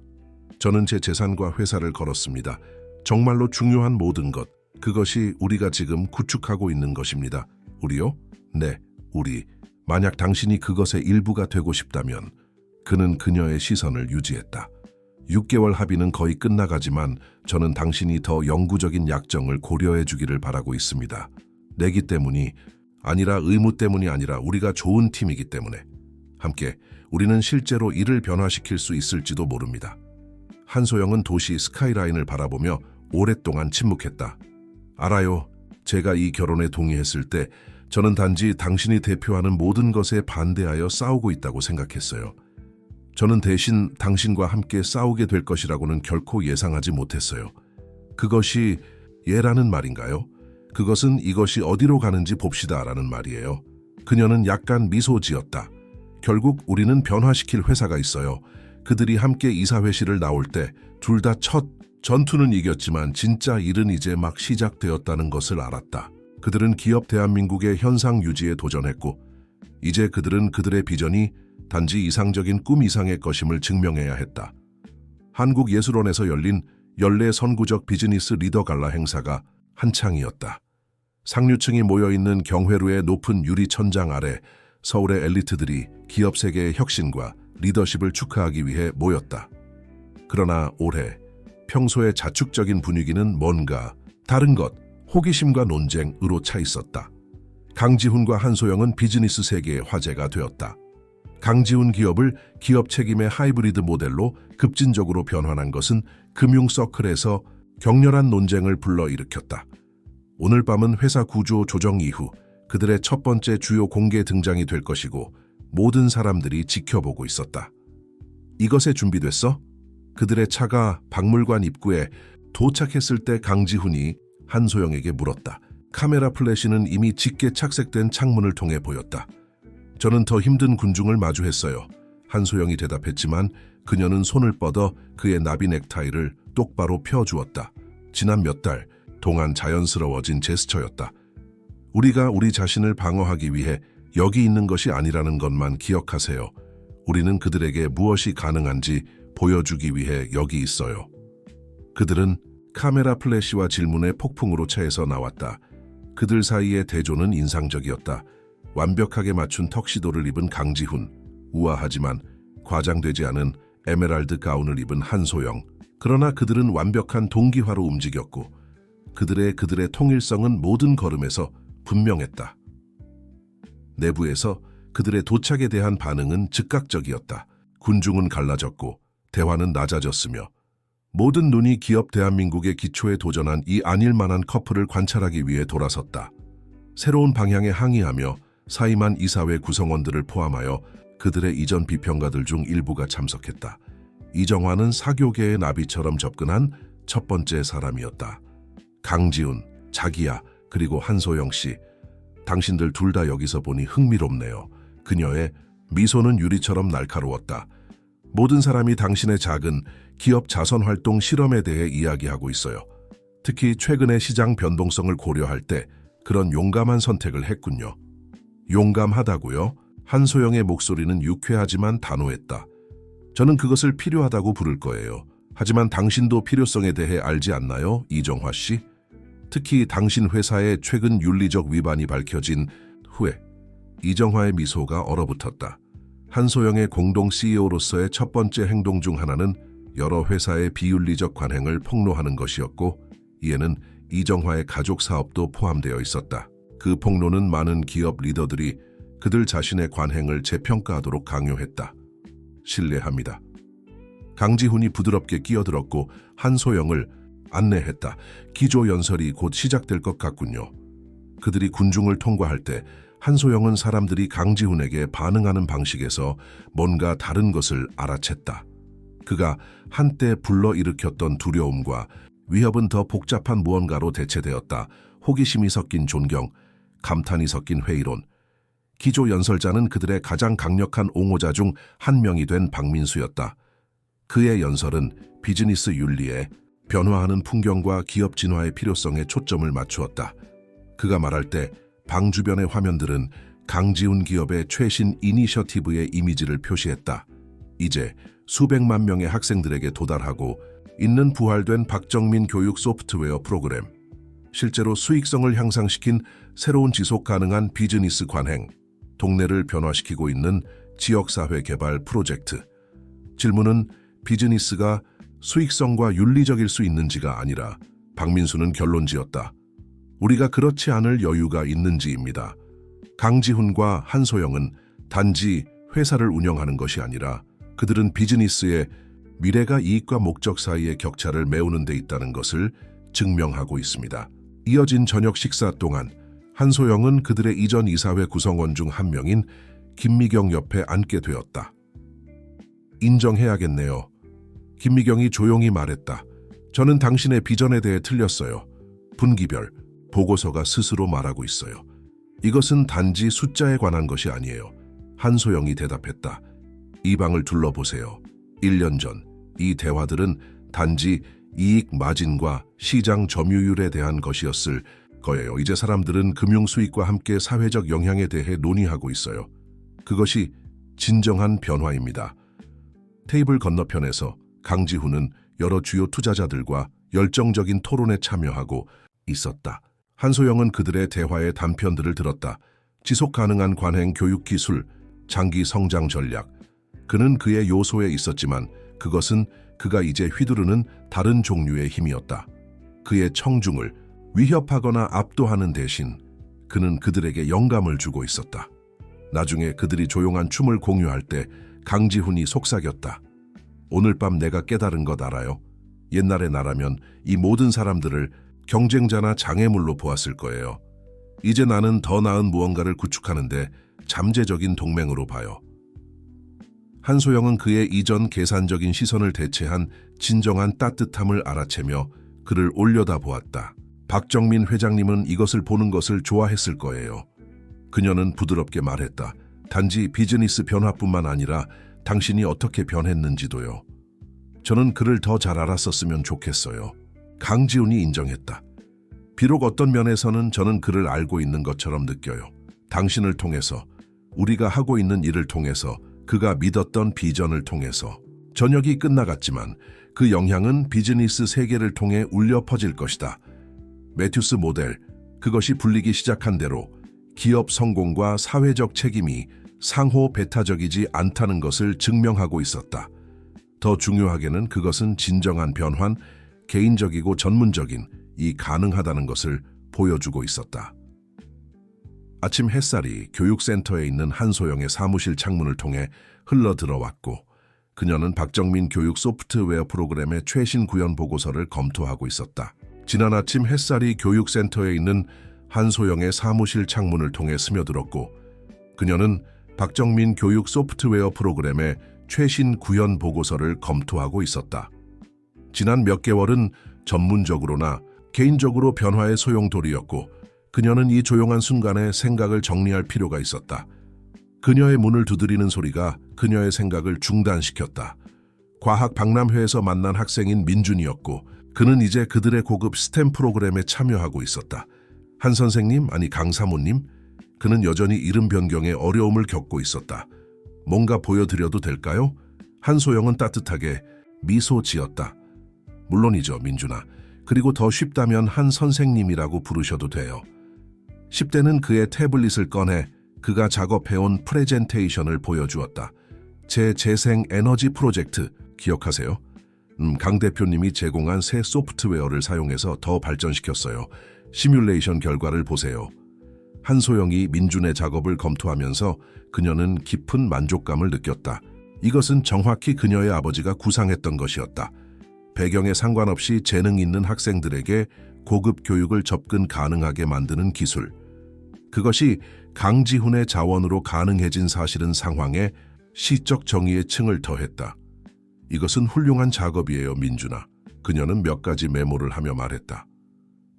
저는 제 재산과 회사를 걸었습니다. 정말로 중요한 모든 것, 그것이 우리가 지금 구축하고 있는 것입니다. 우리요? 네, 우리. 만약 당신이 그것의 일부가 되고 싶다면 그는 그녀의 시선을 유지했다. 6개월 합의는 거의 끝나가지만 저는 당신이 더 영구적인 약정을 고려해 주기를 바라고 있습니다. 내기 때문이 아니라 의무 때문이 아니라 우리가 좋은 팀이기 때문에 함께 우리는 실제로 일을 변화시킬 수 있을지도 모릅니다. 한소영은 도시 스카이라인을 바라보며 오랫동안 침묵했다. 알아요. 제가 이 결혼에 동의했을 때 저는 단지 당신이 대표하는 모든 것에 반대하여 싸우고 있다고 생각했어요. 저는 대신 당신과 함께 싸우게 될 것이라고는 결코 예상하지 못했어요. 그것이 예라는 말인가요? 그것은 이것이 어디로 가는지 봅시다라는 말이에요. 그녀는 약간 미소 지었다. 결국 우리는 변화시킬 회사가 있어요. 그들이 함께 이사회실을 나올 때 둘 다 첫 전투는 이겼지만 진짜 일은 이제 막 시작되었다는 것을 알았다. 그들은 기업 대한민국의 현상 유지에 도전했고 이제 그들은 그들의 비전이 단지 이상적인 꿈 이상의 것임을 증명해야 했다. 한국예술원에서 열린 연례 선구적 비즈니스 리더 갈라 행사가 한창이었다. 상류층이 모여있는 경회루의 높은 유리 천장 아래 서울의 엘리트들이 기업 세계의 혁신과 리더십을 축하하기 위해 모였다. 그러나 올해 평소의 자축적인 분위기는 뭔가 다른 것, 호기심과 논쟁으로 차 있었다. 강지훈과 한소영은 비즈니스 세계의 화제가 되었다. 강지훈 기업을 기업 책임의 하이브리드 모델로 급진적으로 변환한 것은 금융 서클에서 격렬한 논쟁을 불러일으켰다. 오늘 밤은 회사 구조 조정 이후 그들의 첫 번째 주요 공개 등장이 될 것이고 모든 사람들이 지켜보고 있었다. 이것에 준비됐어? 그들의 차가 박물관 입구에 도착했을 때 강지훈이 한소영에게 물었다. 카메라 플래시는 이미 짙게 착색된 창문을 통해 보였다. 저는 더 힘든 군중을 마주했어요. 한소영이 대답했지만 그녀는 손을 뻗어 그의 나비 넥타이를 똑바로 펴주었다. 지난 몇 달 동안 자연스러워진 제스처였다. 우리가 우리 자신을 방어하기 위해 여기 있는 것이 아니라는 것만 기억하세요. 우리는 그들에게 무엇이 가능한지 보여주기 위해 여기 있어요. 그들은 카메라 플래시와 질문의 폭풍으로 차에서 나왔다. 그들 사이의 대조는 인상적이었다. 완벽하게 맞춘 턱시도를 입은 강지훈, 우아하지만 과장되지 않은 에메랄드 가운을 입은 한소영. 그러나 그들은 완벽한 동기화로 움직였고 그들의 통일성은 모든 걸음에서 분명했다. 내부에서 그들의 도착에 대한 반응은 즉각적이었다. 군중은 갈라졌고 대화는 낮아졌으며 모든 눈이 기업 대한민국의 기초에 도전한 이 아닐만한 커플을 관찰하기 위해 돌아섰다. 새로운 방향에 항의하며 사임한 이사회 구성원들을 포함하여 그들의 이전 비평가들 중 일부가 참석했다. 이정화는 사교계의 나비처럼 접근한 첫 번째 사람이었다. 강지훈, 자기야, 그리고 한소영 씨. 당신들 둘 다 여기서 보니 흥미롭네요. 그녀의 미소는 유리처럼 날카로웠다. 모든 사람이 당신의 작은 기업 자선활동 실험에 대해 이야기하고 있어요. 특히 최근의 시장 변동성을 고려할 때 그런 용감한 선택을 했군요. 용감하다고요? 한소영의 목소리는 유쾌하지만 단호했다. 저는 그것을 필요하다고 부를 거예요. 하지만 당신도 필요성에 대해 알지 않나요, 이정화 씨? 특히 당신 회사의 최근 윤리적 위반이 밝혀진 후에 이정화의 미소가 얼어붙었다. 한소영의 공동 CEO로서의 첫 번째 행동 중 하나는 여러 회사의 비윤리적 관행을 폭로하는 것이었고 이에는 이정화의 가족 사업도 포함되어 있었다. 그 폭로는 많은 기업 리더들이 그들 자신의 관행을 재평가하도록 강요했다. 신뢰합니다. 강지훈이 부드럽게 끼어들었고 한소영을 안내했다. 기조 연설이 곧 시작될 것 같군요. 그들이 군중을 통과할 때 한소영은 사람들이 강지훈에게 반응하는 방식에서 뭔가 다른 것을 알아챘다. 그가 한때 불러일으켰던 두려움과 위협은 더 복잡한 무언가로 대체되었다. 호기심이 섞인 존경, 감탄이 섞인 회의론. 기조 연설자는 그들의 가장 강력한 옹호자 중 한 명이 된 박민수였다. 그의 연설은 비즈니스 윤리에 변화하는 풍경과 기업 진화의 필요성에 초점을 맞추었다. 그가 말할 때 방 주변의 화면들은 강지훈 기업의 최신 이니셔티브의 이미지를 표시했다. 이제 수백만 명의 학생들에게 도달하고 있는 부활된 박정민 교육 소프트웨어 프로그램. 실제로 수익성을 향상시킨 새로운 지속 가능한 비즈니스 관행. 동네를 변화시키고 있는 지역사회 개발 프로젝트. 질문은 비즈니스가 수익성과 윤리적일 수 있는지가 아니라 박민수는 결론지었다. 우리가 그렇지 않을 여유가 있는지입니다. 강지훈과 한소영은 단지 회사를 운영하는 것이 아니라 그들은 비즈니스의 미래가 이익과 목적 사이의 격차를 메우는 데 있다는 것을 증명하고 있습니다. 이어진 저녁 식사 동안 한소영은 그들의 이전 이사회 구성원 중 한 명인 김미경 옆에 앉게 되었다. 인정해야겠네요. 김미경이 조용히 말했다. 저는 당신의 비전에 대해 틀렸어요. 분기별, 보고서가 스스로 말하고 있어요. 이것은 단지 숫자에 관한 것이 아니에요. 한소영이 대답했다. 이 방을 둘러보세요. 1년 전 이 대화들은 단지 이익 마진과 시장 점유율에 대한 것이었을 거예요. 이제 사람들은 금융 수익과 함께 사회적 영향에 대해 논의하고 있어요. 그것이 진정한 변화입니다. 테이블 건너편에서 강지훈은 여러 주요 투자자들과 열정적인 토론에 참여하고 있었다. 한소영은 그들의 대화의 단편들을 들었다. 지속 가능한 관행 교육 기술, 장기 성장 전략. 그는 그의 요소에 있었지만 그것은 그가 이제 휘두르는 다른 종류의 힘이었다. 그의 청중을 위협하거나 압도하는 대신 그는 그들에게 영감을 주고 있었다. 나중에 그들이 조용한 춤을 공유할 때 강지훈이 속삭였다. 오늘 밤 내가 깨달은 것 알아요? 옛날의 나라면 이 모든 사람들을 경쟁자나 장애물로 보았을 거예요. 이제 나는 더 나은 무언가를 구축하는데 잠재적인 동맹으로 봐요. 한소영은 그의 이전 계산적인 시선을 대체한 진정한 따뜻함을 알아채며 그를 올려다보았다. 박정민 회장님은 이것을 보는 것을 좋아했을 거예요. 그녀는 부드럽게 말했다. 단지 비즈니스 변화뿐만 아니라 당신이 어떻게 변했는지도요. 저는 그를 더 잘 알았었으면 좋겠어요. 강지훈이 인정했다. 비록 어떤 면에서는 저는 그를 알고 있는 것처럼 느껴요. 당신을 통해서, 우리가 하고 있는 일을 통해서, 그가 믿었던 비전을 통해서. 저녁이 끝나갔지만 그 영향은 비즈니스 세계를 통해 울려 퍼질 것이다. 매튜스 모델, 그것이 불리기 시작한 대로 기업 성공과 사회적 책임이 상호 배타적이지 않다는 것을 증명하고 있었다. 더 중요하게는 그것은 진정한 변환, 개인적이고 전문적인 이 가능하다는 것을 보여주고 있었다. 아침 햇살이 교육센터에 있는 한소영의 사무실 창문을 통해 흘러들어왔고 그녀는 박정민 교육 소프트웨어 프로그램의 최신 구현 보고서를 검토하고 있었다. 지난 아침 햇살이 교육센터에 있는 한소영의 사무실 창문을 통해 스며들었고 그녀는 박정민 교육 소프트웨어 프로그램의 최신 구현 보고서를 검토하고 있었다. 지난 몇 개월은 전문적으로나 개인적으로 변화의 소용돌이였고 그녀는 이 조용한 순간에 생각을 정리할 필요가 있었다. 그녀의 문을 두드리는 소리가 그녀의 생각을 중단시켰다. 과학 박람회에서 만난 학생인 민준이었고 그는 이제 그들의 고급 스템 프로그램에 참여하고 있었다. 한 선생님, 아니 강 사모님, 그는 여전히 이름 변경에 어려움을 겪고 있었다. 뭔가 보여드려도 될까요? 한소영은 따뜻하게 미소 지었다. 물론이죠, 민준아. 그리고 더 쉽다면 한 선생님이라고 부르셔도 돼요. 10대는 그의 태블릿을 꺼내 그가 작업해온 프레젠테이션을 보여주었다. 제 재생 에너지 프로젝트 기억하세요? 강 대표님이 제공한 새 소프트웨어를 사용해서 더 발전시켰어요. 시뮬레이션 결과를 보세요. 한소영이 민준의 작업을 검토하면서 그녀는 깊은 만족감을 느꼈다. 이것은 정확히 그녀의 아버지가 구상했던 것이었다. 배경에 상관없이 재능 있는 학생들에게 고급 교육을 접근 가능하게 만드는 기술. 그것이 강지훈의 자원으로 가능해진 사실은 상황에 시적 정의의 층을 더했다. 이것은 훌륭한 작업이에요, 민준아. 그녀는 몇 가지 메모를 하며 말했다.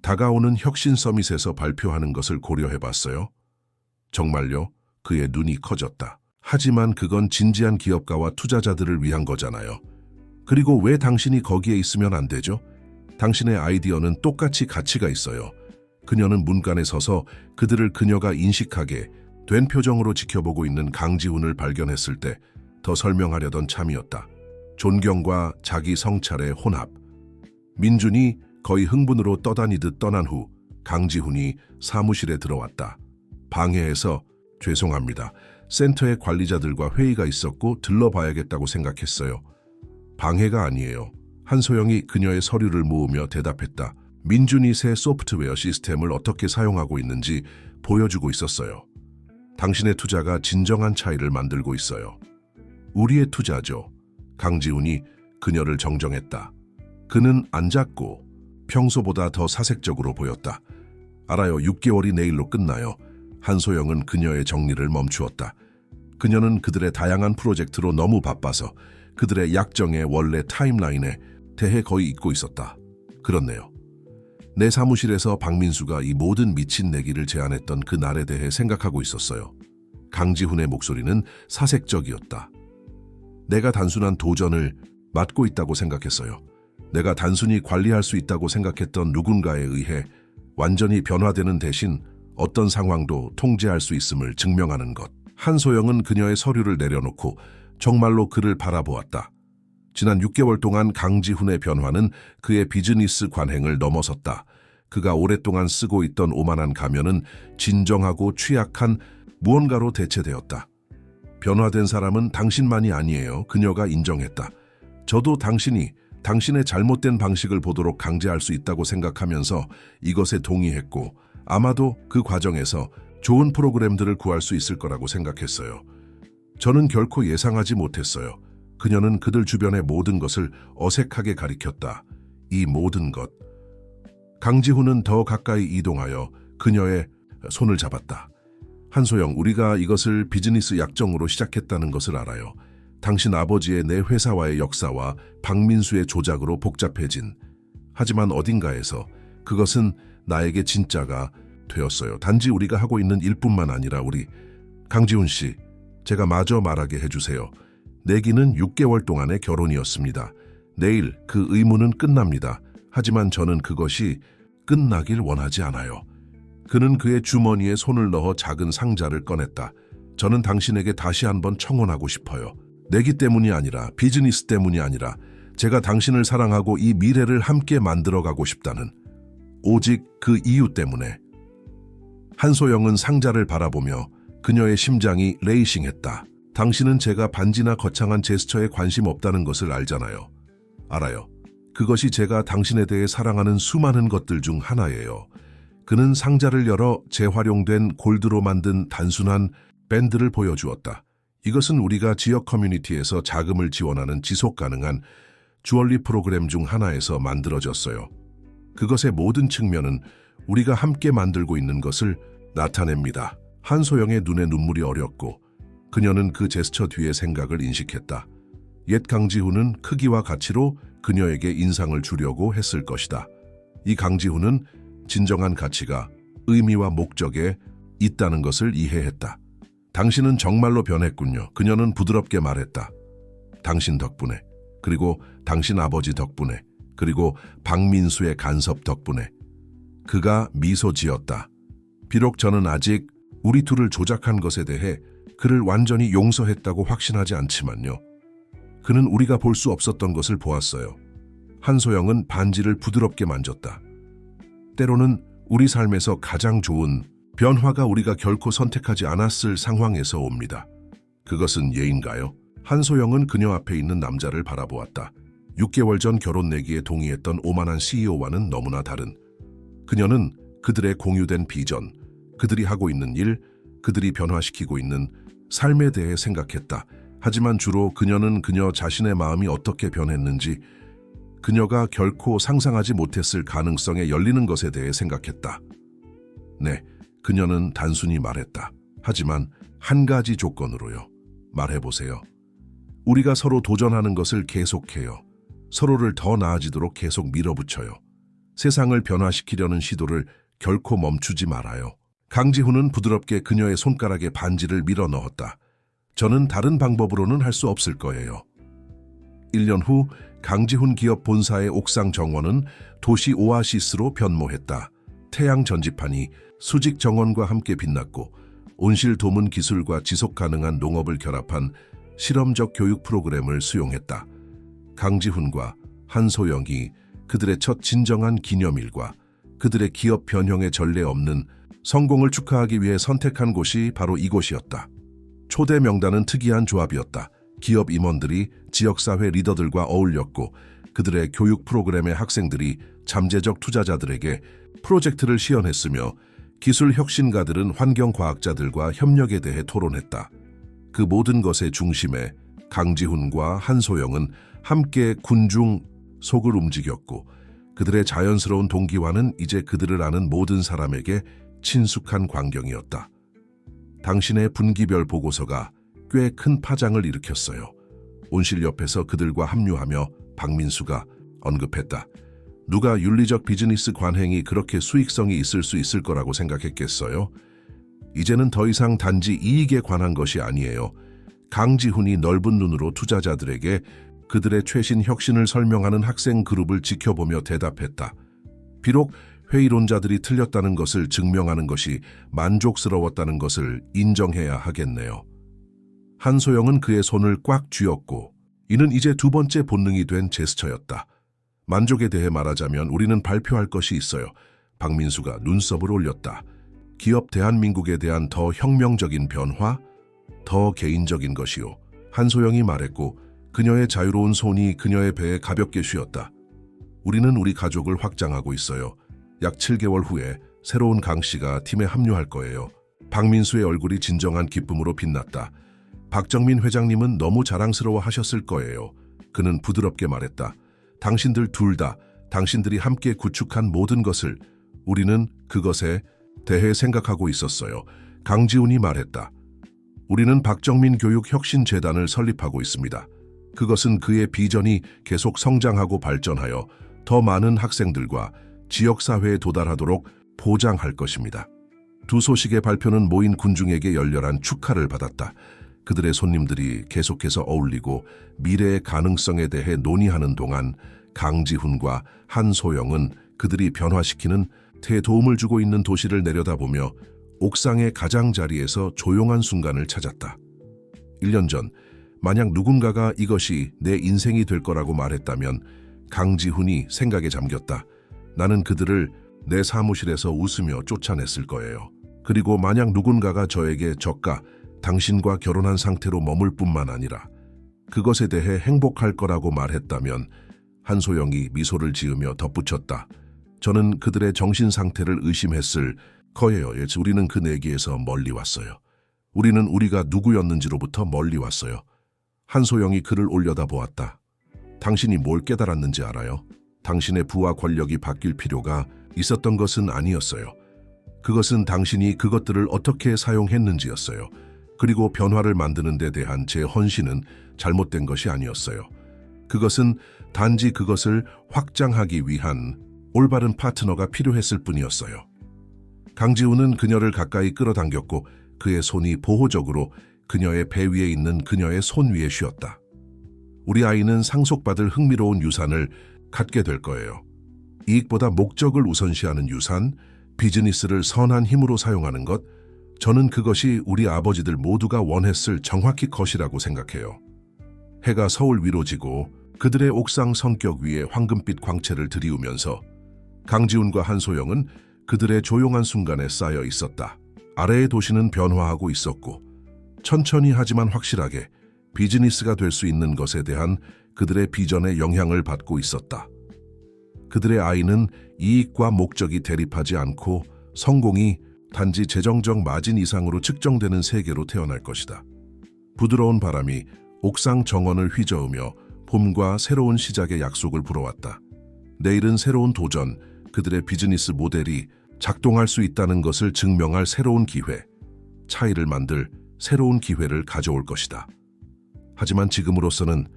다가오는 혁신 서밋에서 발표하는 것을 고려해봤어요? 정말요? 그의 눈이 커졌다. 하지만 그건 진지한 기업가와 투자자들을 위한 거잖아요. 그리고 왜 당신이 거기에 있으면 안 되죠? 당신의 아이디어는 똑같이 가치가 있어요. 그녀는 문간에 서서 그들을 그녀가 인식하게 된 표정으로 지켜보고 있는 강지훈을 발견했을 때 더 설명하려던 참이었다. 존경과 자기 성찰의 혼합. 민준이 거의 흥분으로 떠다니듯 떠난 후 강지훈이 사무실에 들어왔다. 방해해서 죄송합니다. 센터의 관리자들과 회의가 있었고 들러봐야겠다고 생각했어요. 방해가 아니에요. 한소영이 그녀의 서류를 모으며 대답했다. 민준이 새 소프트웨어 시스템을 어떻게 사용하고 있는지 보여주고 있었어요. 당신의 투자가 진정한 차이를 만들고 있어요. 우리의 투자죠. 강지훈이 그녀를 정정했다. 그는 앉았고 평소보다 더 사색적으로 보였다. 알아요. 6개월이 내일로 끝나요. 한소영은 그녀의 정리를 멈추었다. 그녀는 그들의 다양한 프로젝트로 너무 바빠서 그들의 약정의 원래 타임라인에 대해 거의 잊고 있었다. 그렇네요. 내 사무실에서 박민수가 이 모든 미친 내기를 제안했던 그 날에 대해 생각하고 있었어요. 강지훈의 목소리는 사색적이었다. 내가 단순한 도전을 맡고 있다고 생각했어요. 내가 단순히 관리할 수 있다고 생각했던 누군가에 의해 완전히 변화되는 대신 어떤 상황도 통제할 수 있음을 증명하는 것. 한소영은 그녀의 서류를 내려놓고 정말로 그를 바라보았다. 지난 6개월 동안 강지훈의 변화는 그의 비즈니스 관행을 넘어섰다. 그가 오랫동안 쓰고 있던 오만한 가면은 진정하고 취약한 무언가로 대체되었다. 변화된 사람은 당신만이 아니에요. 그녀가 인정했다. 저도 당신의 잘못된 방식을 보도록 강제할 수 있다고 생각하면서 이것에 동의했고 아마도 그 과정에서 좋은 프로그램들을 구할 수 있을 거라고 생각했어요. 저는 결코 예상하지 못했어요. 그녀는 그들 주변의 모든 것을 어색하게 가리켰다. 이 모든 것. 강지훈은 더 가까이 이동하여 그녀의 손을 잡았다. 한소영, 우리가 이것을 비즈니스 약정으로 시작했다는 것을 알아요. 당신 아버지의 내 회사와의 역사와 박민수의 조작으로 복잡해진. 하지만 어딘가에서 그것은 나에게 진짜가 되었어요. 단지 우리가 하고 있는 일뿐만 아니라 강지훈 씨, 제가 마저 말하게 해주세요. 내기는 6개월 동안의 결혼이었습니다. 내일 그 의무는 끝납니다. 하지만 저는 그것이 끝나길 원하지 않아요. 그는 그의 주머니에 손을 넣어 작은 상자를 꺼냈다. 저는 당신에게 다시 한번 청혼하고 싶어요. 내기 때문이 아니라, 비즈니스 때문이 아니라 제가 당신을 사랑하고 이 미래를 함께 만들어가고 싶다는 오직 그 이유 때문에. 한소영은 상자를 바라보며 그녀의 심장이 레이싱했다. 당신은 제가 반지나 거창한 제스처에 관심 없다는 것을 알잖아요. 알아요. 그것이 제가 당신에 대해 사랑하는 수많은 것들 중 하나예요. 그는 상자를 열어 재활용된 골드로 만든 단순한 밴드를 보여주었다. 이것은 우리가 지역 커뮤니티에서 자금을 지원하는 지속 가능한 주얼리 프로그램 중 하나에서 만들어졌어요. 그것의 모든 측면은 우리가 함께 만들고 있는 것을 나타냅니다. 한소영의 눈에 눈물이 어렸고 그녀는 그 제스처 뒤의 생각을 인식했다. 옛 강지훈은 크기와 가치로 그녀에게 인상을 주려고 했을 것이다. 이 강지훈은 진정한 가치가 의미와 목적에 있다는 것을 이해했다. 당신은 정말로 변했군요. 그녀는 부드럽게 말했다. 당신 덕분에, 그리고 당신 아버지 덕분에, 그리고 박민수의 간섭 덕분에. 그가 미소 지었다. 비록 저는 아직 우리 둘을 조작한 것에 대해 그를 완전히 용서했다고 확신하지 않지만요. 그는 우리가 볼 수 없었던 것을 보았어요. 한소영은 반지를 부드럽게 만졌다. 때로는 우리 삶에서 가장 좋은 변화가 우리가 결코 선택하지 않았을 상황에서 옵니다. 그것은 예인가요? 한소영은 그녀 앞에 있는 남자를 바라보았다. 6개월 전 결혼 내기에 동의했던 오만한 CEO와는 너무나 다른. 그녀는 그들의 공유된 비전, 그들이 하고 있는 일, 그들이 변화시키고 있는 삶에 대해 생각했다. 하지만 주로 그녀는 그녀 자신의 마음이 어떻게 변했는지, 그녀가 결코 상상하지 못했을 가능성에 열리는 것에 대해 생각했다. 네, 그녀는 단순히 말했다. 하지만 한 가지 조건으로요. 말해보세요. 우리가 서로 도전하는 것을 계속해요. 서로를 더 나아지도록 계속 밀어붙여요. 세상을 변화시키려는 시도를 결코 멈추지 말아요. 강지훈은 부드럽게 그녀의 손가락에 반지를 밀어 넣었다. 저는 다른 방법으로는 할 수 없을 거예요. 1년 후 강지훈 기업 본사의 옥상 정원은 도시 오아시스로 변모했다. 태양 전지판이 수직 정원과 함께 빛났고 온실 도문 기술과 지속 가능한 농업을 결합한 실험적 교육 프로그램을 수용했다. 강지훈과 한소영이 그들의 첫 진정한 기념일과 그들의 기업 변형의 전례 없는 성공을 축하하기 위해 선택한 곳이 바로 이곳이었다. 초대 명단은 특이한 조합이었다. 기업 임원들이 지역사회 리더들과 어울렸고 그들의 교육 프로그램의 학생들이 잠재적 투자자들에게 프로젝트를 시연했으며 기술 혁신가들은 환경과학자들과 협력에 대해 토론했다. 그 모든 것의 중심에 강지훈과 한소영은 함께 군중 속을 움직였고 그들의 자연스러운 동기와는 이제 그들을 아는 모든 사람에게 친숙한 광경이었다. 당신의 분기별 보고서가 꽤 큰 파장을 일으켰어요. 온실 옆에서 그들과 합류하며 박민수가 언급했다. 누가 윤리적 비즈니스 관행이 그렇게 수익성이 있을 수 있을 거라고 생각했겠어요? 이제는 더 이상 단지 이익에 관한 것이 아니에요. 강지훈이 넓은 눈으로 투자자들에게 그들의 최신 혁신을 설명하는 학생 그룹을 지켜보며 대답했다. 비록 회의론자들이 틀렸다는 것을 증명하는 것이 만족스러웠다는 것을 인정해야 하겠네요. 한소영은 그의 손을 꽉 쥐었고 이는 이제 두 번째 본능이 된 제스처였다. 만족에 대해 말하자면 우리는 발표할 것이 있어요. 박민수가 눈썹을 올렸다. 기업 대한민국에 대한 더 혁명적인 변화, 더 개인적인 것이요. 한소영이 말했고 그녀의 자유로운 손이 그녀의 배에 가볍게 쉬었다. 우리는 우리 가족을 확장하고 있어요. 약 7개월 후에 새로운 강 씨가 팀에 합류할 거예요. 박민수의 얼굴이 진정한 기쁨으로 빛났다. 박정민 회장님은 너무 자랑스러워 하셨을 거예요. 그는 부드럽게 말했다. 당신들 둘 다, 당신들이 함께 구축한 모든 것을 우리는 그것에 대해 생각하고 있었어요. 강지훈이 말했다. 우리는 박정민 교육혁신재단을 설립하고 있습니다. 그것은 그의 비전이 계속 성장하고 발전하여 더 많은 학생들과 지역사회에 도달하도록 보장할 것입니다. 두 소식의 발표는 모인 군중에게 열렬한 축하를 받았다. 그들의 손님들이 계속해서 어울리고 미래의 가능성에 대해 논의하는 동안 강지훈과 한소영은 그들이 변화시키는 테 도움을 주고 있는 도시를 내려다보며 옥상의 가장자리에서 조용한 순간을 찾았다. 1년 전 만약 누군가가 이것이 내 인생이 될 거라고 말했다면 강지훈이 생각에 잠겼다. 나는 그들을 내 사무실에서 웃으며 쫓아냈을 거예요. 그리고 만약 누군가가 저에게 저가 당신과 결혼한 상태로 머물 뿐만 아니라 그것에 대해 행복할 거라고 말했다면 한소영이 미소를 지으며 덧붙였다. 저는 그들의 정신 상태를 의심했을 거예요. 우리는 그 내기에서 멀리 왔어요. 우리는 우리가 누구였는지로부터 멀리 왔어요. 한소영이 글을 올려다 보았다. 당신이 뭘 깨달았는지 알아요? 당신의 부와 권력이 바뀔 필요가 있었던 것은 아니었어요. 그것은 당신이 그것들을 어떻게 사용했는지였어요. 그리고 변화를 만드는 데 대한 제 헌신은 잘못된 것이 아니었어요. 그것은 단지 그것을 확장하기 위한 올바른 파트너가 필요했을 뿐이었어요. 강지훈은 그녀를 가까이 끌어당겼고 그의 손이 보호적으로 그녀의 배 위에 있는 그녀의 손 위에 쉬었다. 우리 아이는 상속받을 흥미로운 유산을 갖게 될 거예요. 이익보다 목적을 우선시하는 유산, 비즈니스를 선한 힘으로 사용하는 것, 저는 그것이 우리 아버지들 모두가 원했을 정확히 것이라고 생각해요. 해가 서울 위로 지고 그들의 옥상 성격 위에 황금빛 광채를 들이우면서 강지훈과 한소영은 그들의 조용한 순간에 쌓여 있었다. 아래의 도시는 변화하고 있었고 천천히 하지만 확실하게 비즈니스가 될 수 있는 것에 대한 그들의 비전에 영향을 받고 있었다. 그들의 아이는 이익과 목적이 대립하지 않고 성공이 단지 재정적 마진 이상으로 측정되는 세계로 태어날 것이다. 부드러운 바람이 옥상 정원을 휘저으며 봄과 새로운 시작의 약속을 불어왔다. 내일은 새로운 도전, 그들의 비즈니스 모델이 작동할 수 있다는 것을 증명할 새로운 기회, 차이를 만들 새로운 기회를 가져올 것이다. 하지만 지금으로서는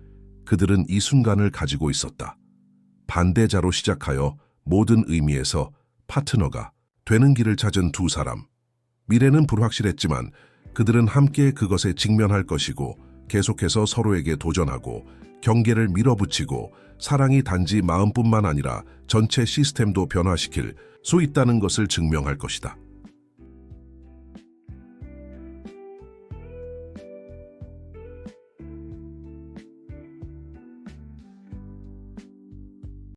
그들은 이 순간을 가지고 있었다. 반대자로 시작하여 모든 의미에서 파트너가 되는 길을 찾은 두 사람. 미래는 불확실했지만 그들은 함께 그것에 직면할 것이고 계속해서 서로에게 도전하고 경계를 밀어붙이고 사랑이 단지 마음뿐만 아니라 전체 시스템도 변화시킬 수 있다는 것을 증명할 것이다.